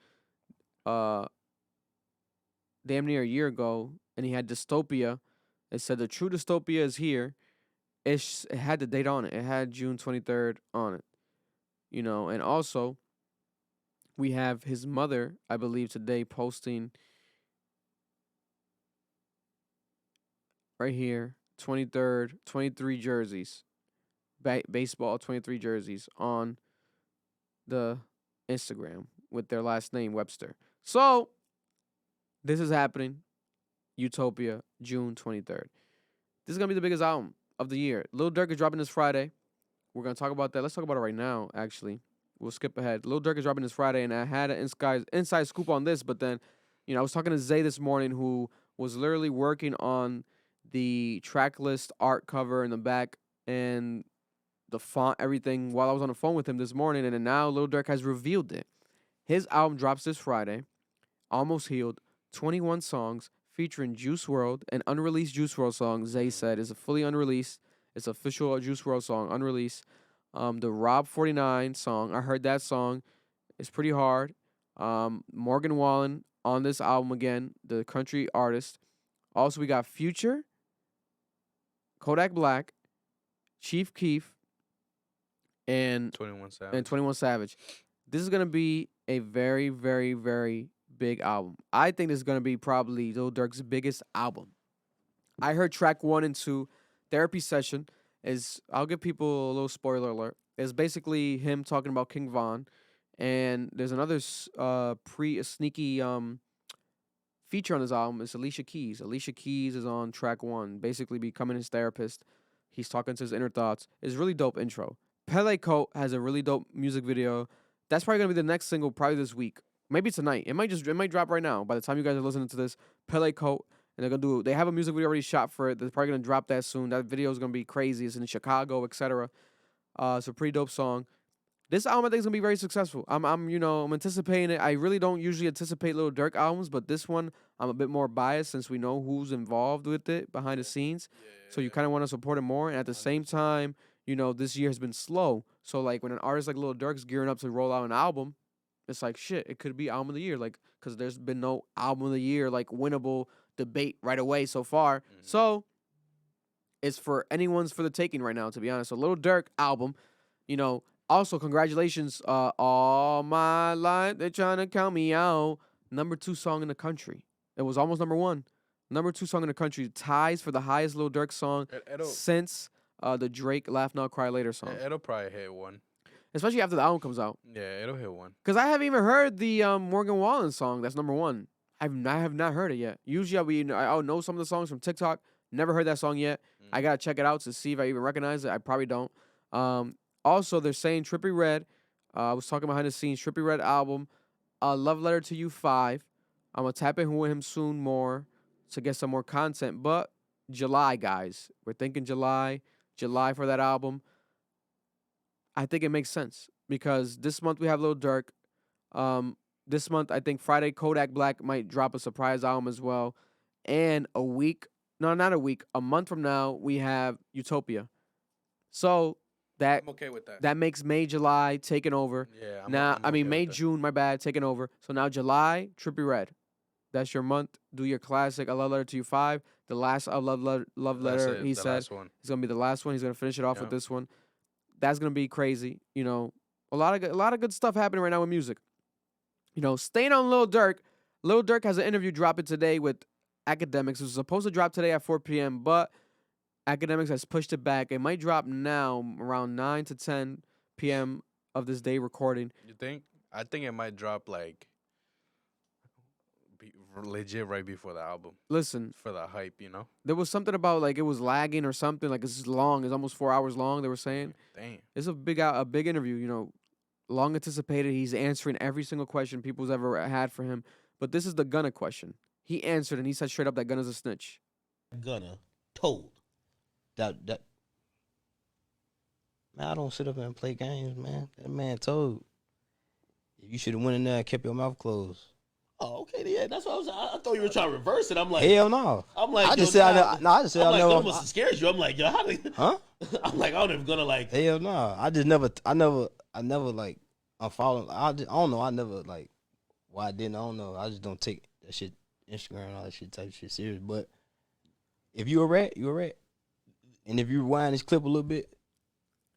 [SPEAKER 2] damn near a year ago, and he had Dystopia. It said the true Dystopia is here. It had the date on it. It had June 23rd on it. You know, and also we have his mother, I believe, today posting right here, 23rd, 23 jerseys, baseball 23 jerseys on the Instagram with their last name, Webster. So this is happening. Utopia, June 23rd. This is going to be the biggest album of the year. Lil Durk is dropping this Friday. We're going to talk about that. Let's talk about it right now, actually. We'll skip ahead. Lil Durk is dropping this Friday, and I had an inside scoop on this, but then, you know, I was talking to Zay this morning, who was literally working on the track list art cover in the back and the font, everything, while I was on the phone with him this morning, and then now Lil Durk has revealed it. His album drops this Friday, Almost Healed, 21 songs, featuring Juice WRLD, an unreleased Juice WRLD song, Zay said, is a fully unreleased. It's official Juice WRLD song, unreleased. The Rob 49 song, I heard that song. It's pretty hard. Morgan Wallen on this album again, the country artist. Also, we got Future, Kodak Black, Chief Keef, and 21 Savage. This is going to be a very, very, very big album. I think this is going to be probably Lil Durk's biggest album. I heard track 1 and 2, Therapy Session, is, I'll give people a little spoiler alert, is basically him talking about King Von. And there's another sneaky feature on his album. It's Alicia Keys. Alicia Keys is on track 1, basically becoming his therapist. He's talking to his inner thoughts. It's a really dope intro. Pele Coat has a really dope music video. That's probably going to be the next single, probably this week. Maybe tonight. It might drop right now. By the time you guys are listening to this, Pele Coat, and they have a music video already shot for it. They're probably gonna drop that soon. That video is gonna be crazy. It's in Chicago, etc. It's a pretty dope song. This album I think is gonna be very successful. I'm anticipating it. I really don't usually anticipate Lil Durk albums, but this one I'm a bit more biased since we know who's involved with it behind the scenes. So you kind of want to support it more, and at the same time, you know, this year has been slow. So like when an artist like Lil Durk's gearing up to roll out an album, it's like shit. It could be album of the year, like because there's been no album of the year like winnable debate right away so far. So it's for anyone's for the taking right now, to be honest. So Lil Durk album, you know. Also, congratulations, All My Life, they're trying to count me out. Number 2 song in the country. It was almost number 1. Number 2 song in the country. Ties for the highest Lil Durk song since the Drake Laugh Now Cry Later song.
[SPEAKER 5] It'll probably hit 1.
[SPEAKER 2] Especially after the album comes out.
[SPEAKER 5] Yeah, it'll hit 1.
[SPEAKER 2] Because I haven't even heard the Morgan Wallen song that's number 1. I have not heard it yet. Usually I'll know some of the songs from TikTok. Never heard that song yet. I got to check it out to see if I even recognize it. I probably don't. Also, they're saying Trippie Redd. I was talking behind the scenes. Trippie Redd album, Love Letter to You 5. I'm going to tap in with him soon more to get some more content. But July, guys. We're thinking July for that album. I think it makes sense because this month we have Lil Durk. This month, I think Friday, Kodak Black might drop a surprise album as well. And a month from now, we have Utopia. So That
[SPEAKER 5] I'm okay with that.
[SPEAKER 2] that makes May, July taking over.
[SPEAKER 5] Yeah.
[SPEAKER 2] Now, I mean,
[SPEAKER 5] okay
[SPEAKER 2] May,
[SPEAKER 5] with that.
[SPEAKER 2] June, my bad, taking over. So now July, Trippie Red. That's your month. Do your classic, A Love Letter to You 5. The last love letter,
[SPEAKER 5] it,
[SPEAKER 2] he
[SPEAKER 5] the
[SPEAKER 2] said,
[SPEAKER 5] last one.
[SPEAKER 2] is going to be the last one. He's going to finish it off with
[SPEAKER 5] Yep.
[SPEAKER 2] this one. That's going to be crazy. You know, a lot of good stuff happening right now with music. You know, staying on Lil Durk. Lil Durk has an interview dropping today with Academics. It was supposed to drop today at 4 p.m., but Academics has pushed it back. It might drop now around 9 to 10 p.m. of this day recording.
[SPEAKER 5] You think? I think it might drop like legit right before the album
[SPEAKER 2] Listen,
[SPEAKER 5] for the hype, you know?
[SPEAKER 2] there was something about like it was lagging or something. Like it's long. It's almost 4 hours long. They were saying
[SPEAKER 5] Damn.
[SPEAKER 2] it's a big interview. You know, long anticipated. He's answering every single question people's ever had for him. But this is the Gunna question. He answered and he said straight up that Gunna's a snitch.
[SPEAKER 11] Gunna told that man, I don't sit up and play games, man. That man told you should have went in there and kept your mouth closed.
[SPEAKER 12] Oh, okay, yeah, that's what I was. I thought you were trying to reverse it. I'm like,
[SPEAKER 11] Hell no.
[SPEAKER 12] I'm like,
[SPEAKER 11] I just
[SPEAKER 12] yo,
[SPEAKER 11] said
[SPEAKER 12] nah.
[SPEAKER 11] I just said
[SPEAKER 12] I'm
[SPEAKER 11] I
[SPEAKER 12] like,
[SPEAKER 11] never.
[SPEAKER 12] that must have scared you. I'm like, yo, how did?
[SPEAKER 11] Huh?
[SPEAKER 12] I'm like, I'm never gonna like.
[SPEAKER 11] Hell no. I never like. I'm following. I don't know. I never like. Why I didn't? I don't know. I just don't take that shit, Instagram and all that shit type of shit serious. But if you a rat, you a rat. And if you rewind this clip a little bit,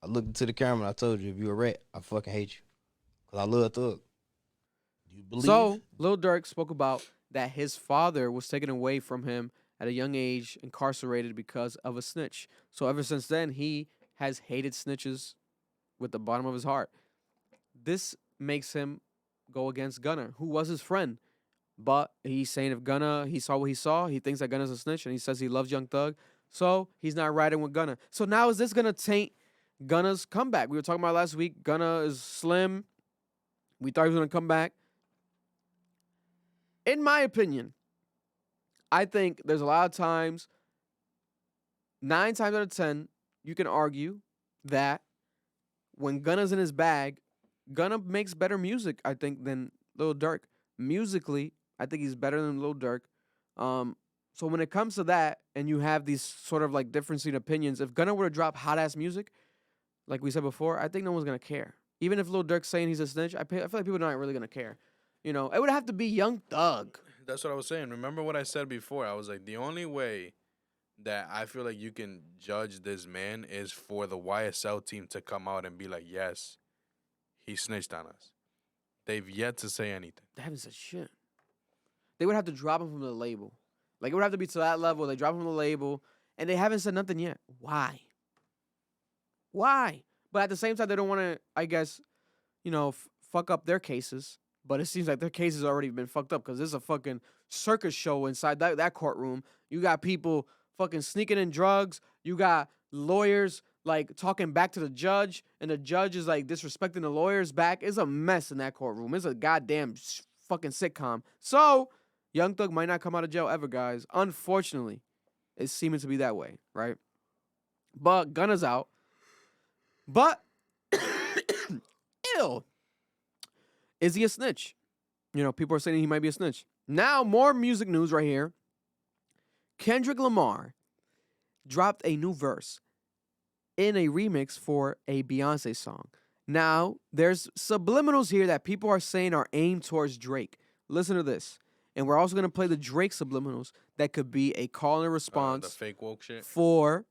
[SPEAKER 11] I looked into the camera and I told you, if you a rat, I fucking hate you. Cause I love Thug.
[SPEAKER 12] You believe?
[SPEAKER 2] So Lil Durk spoke about that his father was taken away from him at a young age, incarcerated because of a snitch. So ever since then, he has hated snitches with the bottom of his heart. This makes him go against Gunna, who was his friend. But he's saying if Gunna, he saw what he saw, he thinks that Gunna's a snitch, and he says he loves Young Thug. So he's not riding with Gunna. So now is this going to taint Gunna's comeback? We were talking about last week. Gunna is slim. We thought he was going to come back. In my opinion, I think there's a lot of times, 9 times out of 10, you can argue that when Gunna's in his bag, Gunna makes better music, I think, than Lil Durk. Musically, I think he's better than Lil Durk. So when it comes to that, and you have these sort of like differencing opinions, if Gunna were to drop hot-ass music, like we said before, I think no one's going to care. Even if Lil Durk's saying he's a snitch, I feel like people are not really going to care. You know, it would have to be Young Thug.
[SPEAKER 5] That's what I was saying. Remember what I said before? I was like, the only way that I feel like you can judge this man is for the YSL team to come out and be like, yes, he snitched on us. They've yet to say anything.
[SPEAKER 2] They haven't said shit. They would have to drop him from the label. Like, it would have to be to that level. They drop him from the label, and they haven't said nothing yet. Why? Why? But at the same time, they don't want to, I guess, you know, fuck up their cases. But it seems like their case has already been fucked up because there's a fucking circus show inside that courtroom. You got people fucking sneaking in drugs. You got lawyers, like, talking back to the judge. And the judge is, like, disrespecting the lawyers back. It's a mess in that courtroom. It's a goddamn fucking sitcom. So, Young Thug might not come out of jail ever, guys. Unfortunately, it's seeming to be that way, right? But Gunna's out. But, ew. Is he a snitch? You know, people are saying he might be a snitch. Now, more music news right here. Kendrick Lamar dropped a new verse in a remix for a Beyonce song. Now, there's subliminals here that people are saying are aimed towards Drake. Listen to this. And we're also going to play the Drake subliminals that could be a call and response.
[SPEAKER 5] The fake woke shit?
[SPEAKER 2] For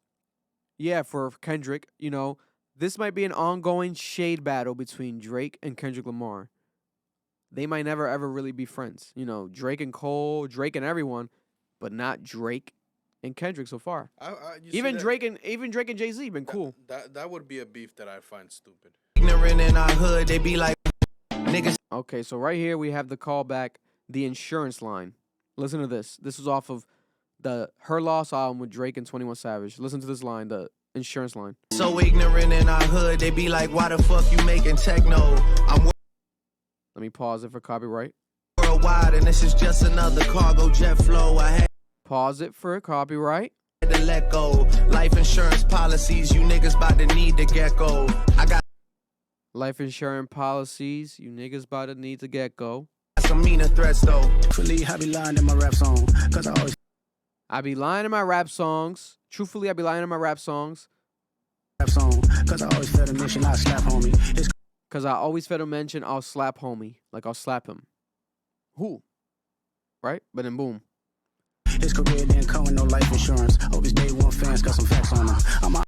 [SPEAKER 2] Kendrick. You know, this might be an ongoing shade battle between Drake and Kendrick Lamar. They might never, ever really be friends. You know, Drake and Cole, Drake and everyone, but not Drake and Kendrick so far. Even Drake and Jay-Z been cool.
[SPEAKER 5] That would be a beef that I find stupid.
[SPEAKER 4] Ignorant in our hood, they be like niggas.
[SPEAKER 2] Okay, so right here we have the callback, the insurance line. Listen to this. This was off of the Her Loss album with Drake and 21 Savage. Listen to this line, the insurance line.
[SPEAKER 4] So ignorant in our hood, they be like, why the fuck you making techno? I'm
[SPEAKER 2] Let me pause it for copyright.
[SPEAKER 4] worldwide, and this is just another cargo jet flow. I had
[SPEAKER 2] Pause it for copyright.
[SPEAKER 4] to let go. Life insurance policies, you niggas about to need the gecko. I got
[SPEAKER 2] Life insurance policies, you niggas about to need to get go.
[SPEAKER 4] some meaner threats though.
[SPEAKER 13] Truthfully, I be lying in my rap song, cause I be lying in my rap songs. Truthfully, I be lying in my rap songs. rap song. Cause I always felt a mission, I slap homie.
[SPEAKER 2] Because I always fed a mention, I'll slap homie. Like, I'll slap him. Who? Right? But then boom.
[SPEAKER 13] His career didn't come with no life insurance. Hope his day one fans got some facts on him.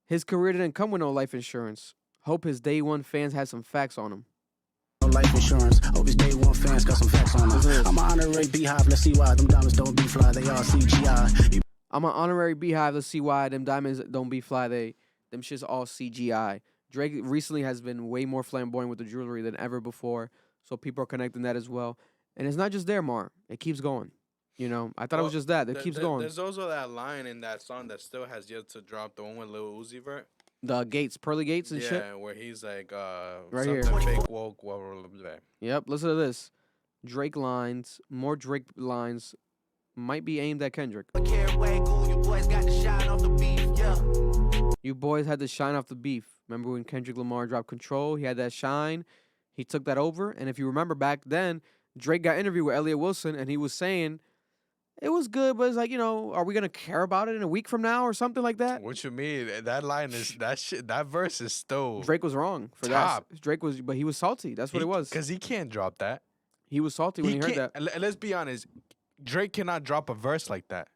[SPEAKER 2] His career didn't come with no life insurance. Hope his day one fans had some facts on him.
[SPEAKER 13] No life insurance. Hope his day one fans got some facts on him. I'm an honorary beehive. Let's see why them diamonds don't be fly. They all CGI.
[SPEAKER 2] I'm an honorary beehive. Let's see why them diamonds don't be fly. Them shit's all CGI. Drake recently has been way more flamboyant with the jewelry than ever before. So people are connecting that as well. And it's not just there, Mar. It keeps going. You know, I thought it was just that. It keeps going.
[SPEAKER 5] There's also that line in that song that still has yet to drop, the one with Lil Uzi Vert.
[SPEAKER 2] The gates, pearly gates and shit.
[SPEAKER 5] Yeah, where he's like,
[SPEAKER 2] right
[SPEAKER 5] something
[SPEAKER 2] here.
[SPEAKER 5] fake woke. Blah, blah, blah, blah.
[SPEAKER 2] Yep, listen to this. Drake lines, more Drake lines might be aimed at Kendrick. You boys had to shine off the beef. Remember when Kendrick Lamar dropped Control? He had that shine. He took that over. And if you remember back then, Drake got interviewed with Elliot Wilson, and he was saying, it was good, but it's like, you know, are we going to care about it in a week from now or something like that?
[SPEAKER 5] What you mean? That line is, that verse is still
[SPEAKER 2] Drake was wrong for
[SPEAKER 5] top.
[SPEAKER 2] that. Drake was, but he was salty. That's what it was.
[SPEAKER 5] Because he can't drop that.
[SPEAKER 2] He was salty when he heard that.
[SPEAKER 5] Let's be honest. Drake cannot drop a verse like that.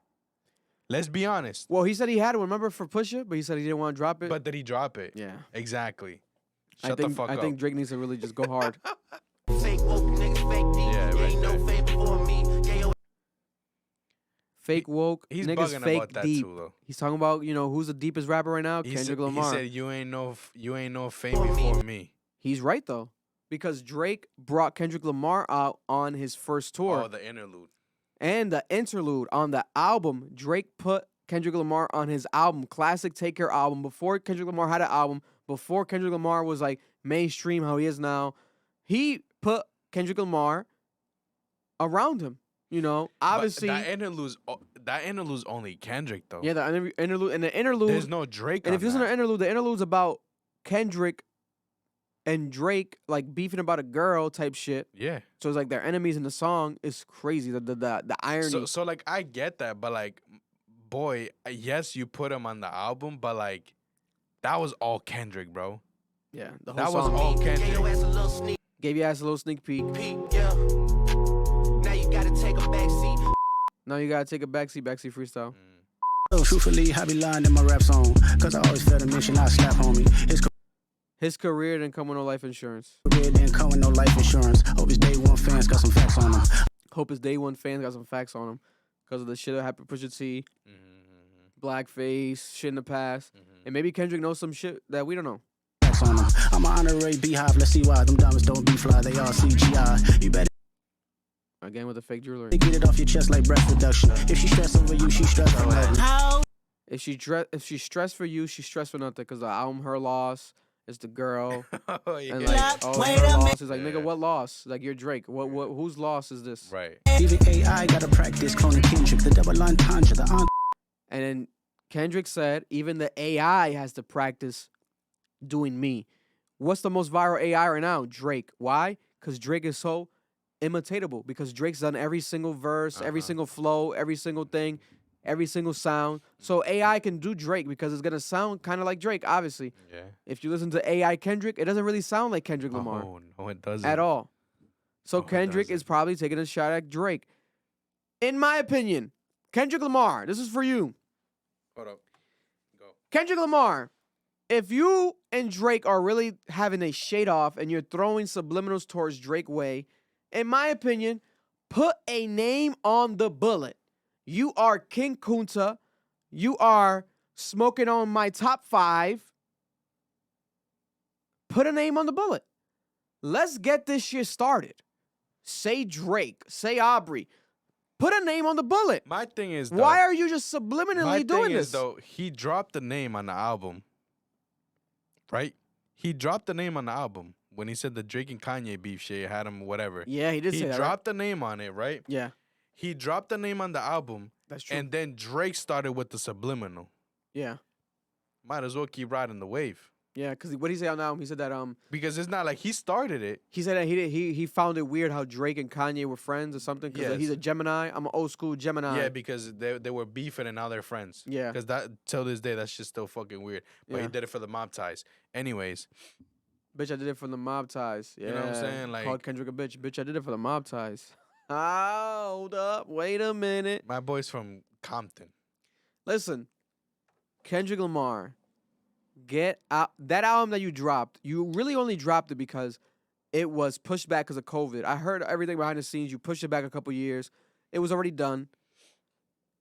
[SPEAKER 5] Let's be honest.
[SPEAKER 2] Well, he said he had one, remember, for Pusha, but he said he didn't want to drop it.
[SPEAKER 5] But did he drop it?
[SPEAKER 2] Yeah.
[SPEAKER 5] Exactly.
[SPEAKER 2] I think Drake needs to really just go hard.
[SPEAKER 4] Fake woke niggas, fake deep.
[SPEAKER 5] Yeah,
[SPEAKER 4] Ain't no favor for me.
[SPEAKER 2] Fake woke,
[SPEAKER 5] He's
[SPEAKER 2] niggas
[SPEAKER 5] bugging
[SPEAKER 2] fake
[SPEAKER 5] about that
[SPEAKER 2] deep.
[SPEAKER 5] too, though.
[SPEAKER 2] He's talking about, you know, who's the deepest rapper right now? Kendrick Lamar.
[SPEAKER 5] He said, you ain't no fame before me.
[SPEAKER 2] He's right, though. Because Drake brought Kendrick Lamar out on his first tour.
[SPEAKER 5] Oh, the interlude.
[SPEAKER 2] And the interlude on the album. Drake put Kendrick Lamar on his album, classic Take Care album, before Kendrick Lamar had an album, before Kendrick Lamar was like mainstream how he is now. He put Kendrick Lamar around him. You know, obviously
[SPEAKER 5] But that interlude's only Kendrick though.
[SPEAKER 2] Yeah, the interlude and the interlude.
[SPEAKER 5] There's no Drake.
[SPEAKER 2] And
[SPEAKER 5] on
[SPEAKER 2] if you listen to
[SPEAKER 5] that.
[SPEAKER 2] the interlude's about Kendrick and Drake like beefing about a girl type shit.
[SPEAKER 5] Yeah.
[SPEAKER 2] So it's like they're enemies in the song. It's crazy the irony.
[SPEAKER 5] So like I get that, but like, boy, yes, you put him on the album, but like, that was all Kendrick, bro.
[SPEAKER 2] Yeah, the whole
[SPEAKER 5] that
[SPEAKER 2] song.
[SPEAKER 5] was all Kendrick.
[SPEAKER 2] Gave your ass a little sneak peek.
[SPEAKER 4] Yeah. Now you gotta take a backseat.
[SPEAKER 2] Now you gotta take a backseat freestyle.
[SPEAKER 13] So truthfully, I be lying in my rap song. Cause I always felt a mission, I slap homie.
[SPEAKER 2] His career didn't come with no life insurance.
[SPEAKER 13] Career didn't come with no life insurance. Hope his day one fans got some facts on him.
[SPEAKER 2] Hope his day one fans got some facts on him. Because of the shit that happened with Pusha T. Blackface, shit in the past. And maybe Kendrick knows some shit that we don't know.
[SPEAKER 13] On him. I'm an honorary beehive. Let's see why them diamonds don't be fly. They all CGI. You better
[SPEAKER 2] Again with the fake jewelry.
[SPEAKER 13] get it off your chest like breath reduction. If she stress over you, she stress for nothing.
[SPEAKER 2] If she stressed for you, she stressed for nothing. Because the album Her Loss is the girl.
[SPEAKER 5] Oh yeah.
[SPEAKER 2] And like, oh, her loss is like, nigga, what loss? Like, you're Drake. What whose loss is this?
[SPEAKER 5] Right.
[SPEAKER 13] Even AI gotta practice cloning Kendrick. The double entendre.
[SPEAKER 2] And then Kendrick said, even the AI has to practice doing me. What's the most viral AI right now? Drake. Why? Because Drake is so imitatable. Because Drake's done every single verse, every single flow, every single thing, every single sound. So AI can do Drake because it's gonna sound kind of like Drake, obviously.
[SPEAKER 5] Yeah.
[SPEAKER 2] If you listen to AI Kendrick, it doesn't really sound like Kendrick Lamar.
[SPEAKER 5] Oh no, it doesn't
[SPEAKER 2] at all. So
[SPEAKER 5] No, it
[SPEAKER 2] Kendrick is probably taking a shot at Drake. In my opinion, Kendrick Lamar, this is for you.
[SPEAKER 5] Hold up. Go.
[SPEAKER 2] Kendrick Lamar, if you and Drake are really having a shade off and you're throwing subliminals towards Drake way, in my opinion, put a name on the bullet. You are King Kunta. You are smoking on my top 5. Put a name on the bullet. Let's get this shit started. Say Drake. Say Aubrey. Put a name on the bullet.
[SPEAKER 5] My thing is, though,
[SPEAKER 2] why are you just subliminally doing this?
[SPEAKER 5] Though, he dropped the name on the album, right? He dropped the name on the album when he said the Drake and Kanye beef shit had him whatever.
[SPEAKER 2] Yeah, he did say that.
[SPEAKER 5] He dropped the name on it, right?
[SPEAKER 2] Yeah.
[SPEAKER 5] He dropped the name on the album.
[SPEAKER 2] That's true.
[SPEAKER 5] And then Drake started with the subliminal.
[SPEAKER 2] Yeah.
[SPEAKER 5] Might as well keep riding the wave.
[SPEAKER 2] Yeah, because what did he say on the album? He said that
[SPEAKER 5] Because it's not like he started it.
[SPEAKER 2] he said that he found it weird how Drake and Kanye were friends or something. Because he's a Gemini. I'm an old school Gemini.
[SPEAKER 5] Yeah, because they were beefing and now they're friends.
[SPEAKER 2] Yeah.
[SPEAKER 5] Because that till this day that's just still fucking weird. But he did it for the mob ties. Anyways.
[SPEAKER 2] Bitch, I did it for the mob ties. Yeah.
[SPEAKER 5] You know what I'm saying? Like,
[SPEAKER 2] called Kendrick a bitch. Bitch, I did it for the mob ties. Hold up. Wait a minute.
[SPEAKER 5] My boy's from Compton.
[SPEAKER 2] Listen, Kendrick Lamar, get out. That album that you dropped, you really only dropped it because it was pushed back because of COVID. I heard everything behind the scenes. You pushed it back a couple years. It was already done.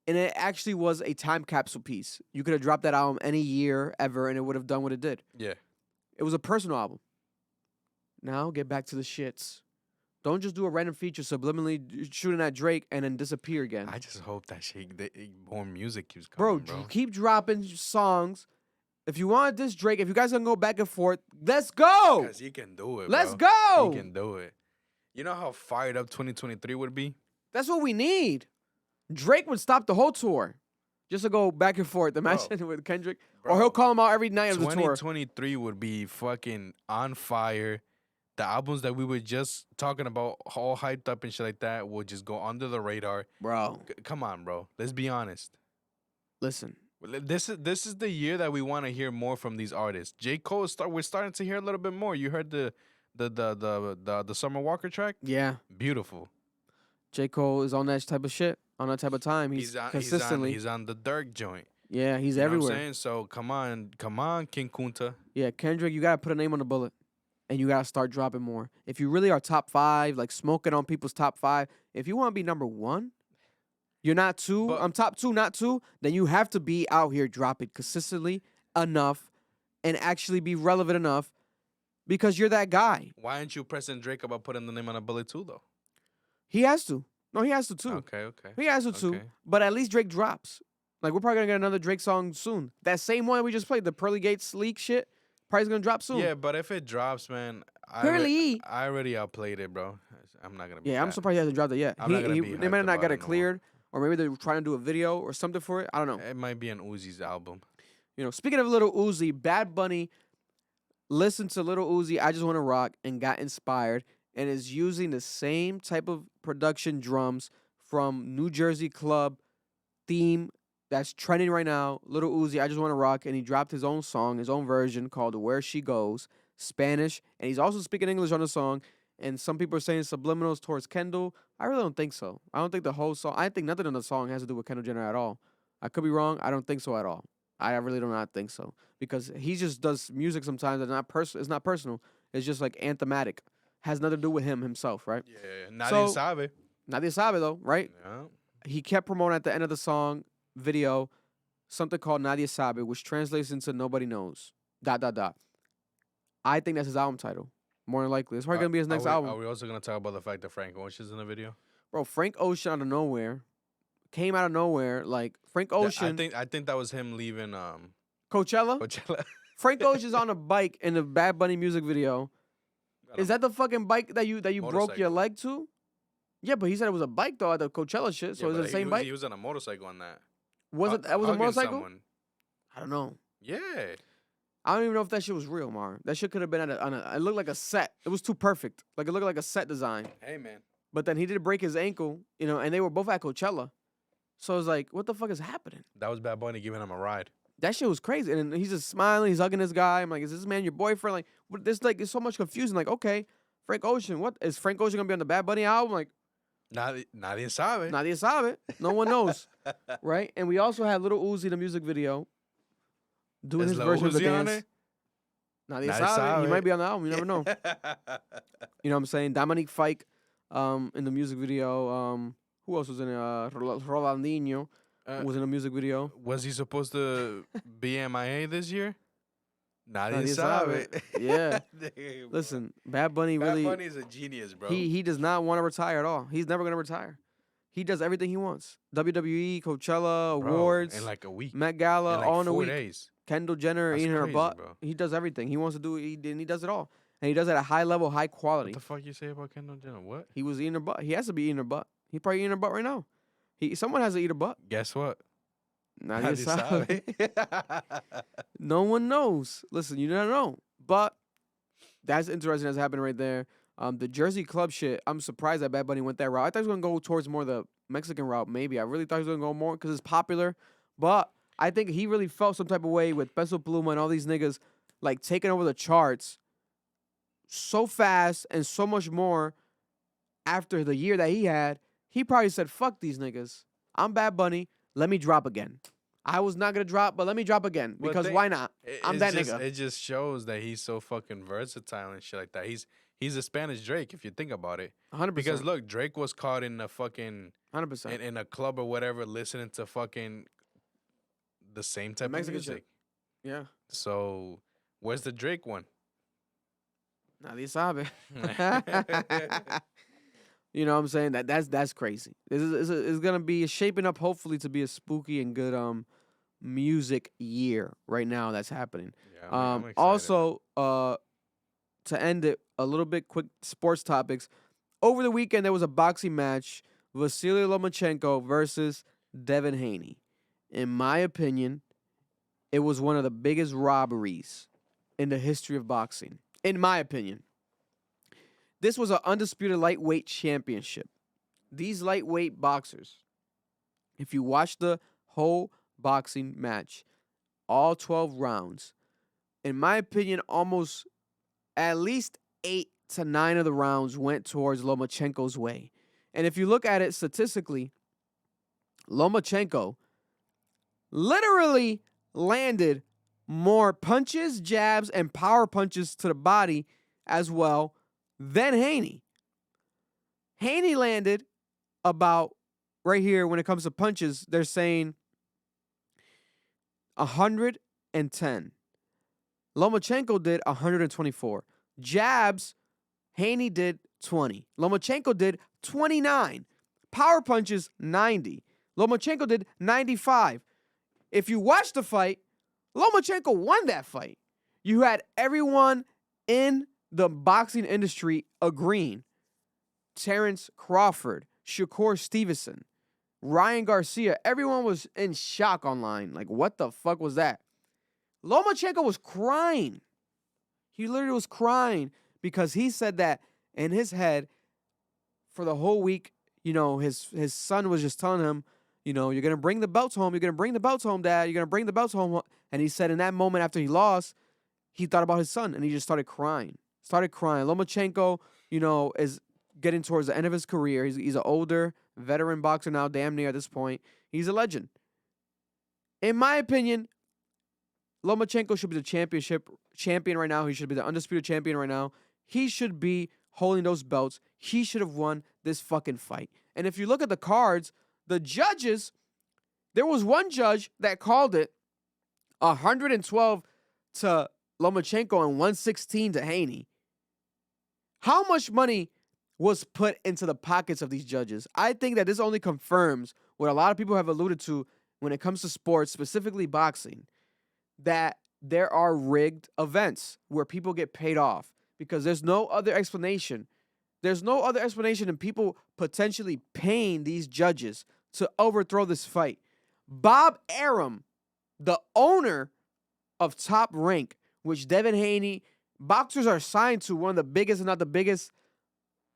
[SPEAKER 2] And it actually was a time capsule piece. You could have dropped that album any year ever and it would have done what it did.
[SPEAKER 5] Yeah.
[SPEAKER 2] It was a personal album. Now get back to the shits. Don't just do a random feature subliminally shooting at Drake and then disappear again.
[SPEAKER 5] I just hope that more music keeps coming, bro.
[SPEAKER 2] Keep dropping songs. If you want this Drake, if you guys can go back and forth, let's go.
[SPEAKER 5] Because he can do it,
[SPEAKER 2] Let's
[SPEAKER 5] bro.
[SPEAKER 2] go.
[SPEAKER 5] He can do it. You know how fired up 2023 would be?
[SPEAKER 2] That's what we need. Drake would stop the whole tour just to go back and forth. Imagine with Kendrick. Or he'll call him out every night of the tour.
[SPEAKER 5] 2023 would be fucking on fire. The albums that we were just talking about, all hyped up and shit like that, will just go under the radar.
[SPEAKER 2] Bro.
[SPEAKER 5] Come on, bro. Let's be honest.
[SPEAKER 2] Listen.
[SPEAKER 5] This is the year that we want to hear more from these artists. J. Cole, we're starting to hear a little bit more. You heard the Summer Walker track?
[SPEAKER 2] Yeah.
[SPEAKER 5] Beautiful.
[SPEAKER 2] J. Cole is on that type of shit, on that type of time. He's consistently.
[SPEAKER 5] He's on the Durk joint.
[SPEAKER 2] Yeah, he's
[SPEAKER 5] you know
[SPEAKER 2] everywhere.
[SPEAKER 5] What I'm saying? So come on, King Kunta.
[SPEAKER 2] Yeah, Kendrick, you gotta put a name on the bullet, and you gotta start dropping more. If you really are top 5, like smoking on people's top 5, if you want to be number 1, you're not 2. I'm top 2, not 2. Then you have to be out here dropping consistently enough, and actually be relevant enough, because you're that guy.
[SPEAKER 5] Why aren't you pressing Drake about putting the name on a bullet too, though?
[SPEAKER 2] He has to. No, he has to too.
[SPEAKER 5] Okay.
[SPEAKER 2] He has to too. But at least Drake drops. Like, we're probably going to get another Drake song soon. That same one we just played, the Pearly Gates leak shit, probably going to drop soon.
[SPEAKER 5] Yeah, but if it drops, man,
[SPEAKER 2] Pearly.
[SPEAKER 5] I already outplayed it, bro. I'm not going to be
[SPEAKER 2] I'm surprised he hasn't dropped it yet. They might not got it cleared, or maybe they're trying to do a video or something for it. I don't know.
[SPEAKER 5] It might be an Uzi's album.
[SPEAKER 2] You know, speaking of Lil Uzi, Bad Bunny listened to Lil Uzi, I Just Want to Rock, and got inspired, and is using the same type of production drums from New Jersey Club theme that's trending right now. Lil Uzi, I Just Want to Rock, and he dropped his own song, his own version called Where She Goes, Spanish, and he's also speaking English on the song, and some people are saying subliminals towards Kendall. I really don't think so. I don't think the whole song, I think nothing in the song has to do with Kendall Jenner at all. I could be wrong. I don't think so at all. I really do not think so, because he just does music sometimes that's not it's not personal. It's just like anthematic. Has nothing to do with him himself, right?
[SPEAKER 5] Yeah, Nadie Sabe.
[SPEAKER 2] Nadie Sabe, though, right?
[SPEAKER 5] Yeah.
[SPEAKER 2] He kept promoting at the end of the song video something called Nadie Sabe, which translates into Nobody Knows. ... I think that's his album title. More than likely. It's probably going to be his next album.
[SPEAKER 5] Are we also going to talk about the fact that Frank Ocean's in the video?
[SPEAKER 2] Bro, Frank Ocean out of nowhere. Came out of nowhere. Like, Frank Ocean.
[SPEAKER 5] I think that was him leaving
[SPEAKER 2] Coachella?
[SPEAKER 5] Coachella.
[SPEAKER 2] Frank Ocean's on a bike in the Bad Bunny music video. Is that the fucking bike that you broke your leg to? Yeah, but he said it was a bike though at the Coachella shit. So is it the same bike?
[SPEAKER 5] He was on a motorcycle on that.
[SPEAKER 2] That was a motorcycle?
[SPEAKER 5] Someone.
[SPEAKER 2] I don't know.
[SPEAKER 5] Yeah.
[SPEAKER 2] I don't even know if that shit was real, Mar. That shit could have been it looked like a set. It was too perfect. Like, it looked like a set design.
[SPEAKER 5] Hey, man.
[SPEAKER 2] But then he did break his ankle, and they were both at Coachella. So I was like, what the fuck is happening?
[SPEAKER 5] That was Bad Bunny giving him a ride.
[SPEAKER 2] That shit was crazy. And he's just smiling. He's hugging this guy. I'm like, is this man your boyfriend? Like, there's so much confusion. Like, okay, Frank Ocean. What is Frank Ocean gonna be on the Bad Bunny album? Like,
[SPEAKER 5] Nadie Sabe.
[SPEAKER 2] Nadie Sabe. No one knows, right? And we also had Lil Uzi, the music video, doing his version of the dance. Nadie Sabe. He might be on the album. You never know. You know what I'm saying? Dominique Fike, in the music video. Who else was in it? Ronaldinho was in a music video.
[SPEAKER 5] Was he supposed to be MIA this year? Nadie Sabe.
[SPEAKER 2] Yeah. Listen, Bad Bunny really.
[SPEAKER 5] Bad Bunny's a genius, bro.
[SPEAKER 2] He does not want to retire at all. He's never gonna retire. He does everything he wants. WWE, Coachella, awards,
[SPEAKER 5] in like a week.
[SPEAKER 2] Met Gala, all in a
[SPEAKER 5] 4
[SPEAKER 2] week.
[SPEAKER 5] days.
[SPEAKER 2] Kendall Jenner eating her butt.
[SPEAKER 5] Bro.
[SPEAKER 2] He does everything. He wants to do it. He does it all, and he does it at a high level, high quality.
[SPEAKER 5] What the fuck you say about Kendall Jenner? What?
[SPEAKER 2] He was eating her butt. He has to be eating her butt. He probably eating her butt right now. Someone has to eat her butt.
[SPEAKER 5] Guess what?
[SPEAKER 2] Nadie
[SPEAKER 5] Nadie
[SPEAKER 2] sabe. No one knows. Listen, you don't know. But that's interesting that's happening right there. The Jersey Club shit, I'm surprised that Bad Bunny went that route. I thought he was going to go towards more the Mexican route, maybe. I really thought he was going to go more because it's popular. But I think he really felt some type of way with Peso Pluma and all these niggas, like, taking over the charts so fast and so much more after the year that he had. He probably said, fuck these niggas. I'm Bad Bunny. Let me drop again. I was not going to drop, but let me drop again. Because why not? I'm that nigga.
[SPEAKER 5] It just shows that he's so fucking versatile and shit like that. He's a Spanish Drake, if you think about it.
[SPEAKER 2] 100%.
[SPEAKER 5] Because, look, Drake was caught in a fucking...
[SPEAKER 2] 100%.
[SPEAKER 5] In a club or whatever, listening to fucking the same type of
[SPEAKER 2] Mexican
[SPEAKER 5] music.
[SPEAKER 2] shit. Yeah.
[SPEAKER 5] So, where's the Drake one?
[SPEAKER 2] Nadie sabe. You know what I'm saying? That's crazy. It's gonna be shaping up, hopefully, to be a spooky and good music year right now. That's happening.
[SPEAKER 5] Yeah, I'm excited.
[SPEAKER 2] Also, to end it a little bit, quick sports topics. Over the weekend, there was a boxing match: Visily Lomachenko versus Devin Haney. In my opinion, it was one of the biggest robberies in the history of boxing. In my opinion. This was an undisputed lightweight championship. These lightweight boxers, if you watch the whole boxing match, all 12 rounds, in my opinion, almost at least 8 to 9 of the rounds went towards Lomachenko's way. And if you look at it statistically, Lomachenko literally landed more punches, jabs, and power punches to the body as well than Haney. Haney landed about, right here when it comes to punches, they're saying 110. Lomachenko did 124. Jabs, Haney did 20. Lomachenko did 29. Power punches, 90. Lomachenko did 95. If you watch the fight, Lomachenko won that fight. You had everyone in the boxing industry agreeing. Terrence Crawford, Shakur Stevenson, Ryan Garcia, everyone was in shock online. Like, what the fuck was that? Lomachenko was crying. He literally was crying because he said that in his head for the whole week, you know, his son was just telling him, you know, you're going to bring the belts home. You're going to bring the belts home, Dad. You're going to bring the belts home. And he said in that moment after he lost, he thought about his son and he just started crying. Lomachenko, you know, is getting towards the end of his career. He's an older veteran boxer now, damn near at this point. He's a legend. In my opinion, Lomachenko should be the champion right now. He should be the undisputed champion right now. He should be holding those belts. He should have won this fucking fight. And if you look at the cards, the judges, there was one judge that called it 112 to Lomachenko and 116 to Haney. How much money was put into the pockets of these judges? I think that this only confirms what a lot of people have alluded to when it comes to sports, specifically boxing, that there are rigged events where people get paid off because there's no other explanation. There's no other explanation than people potentially paying these judges to overthrow this fight. Bob Arum, the owner of Top Rank, which Devin Haney, boxers are signed to one of the biggest, if not the biggest,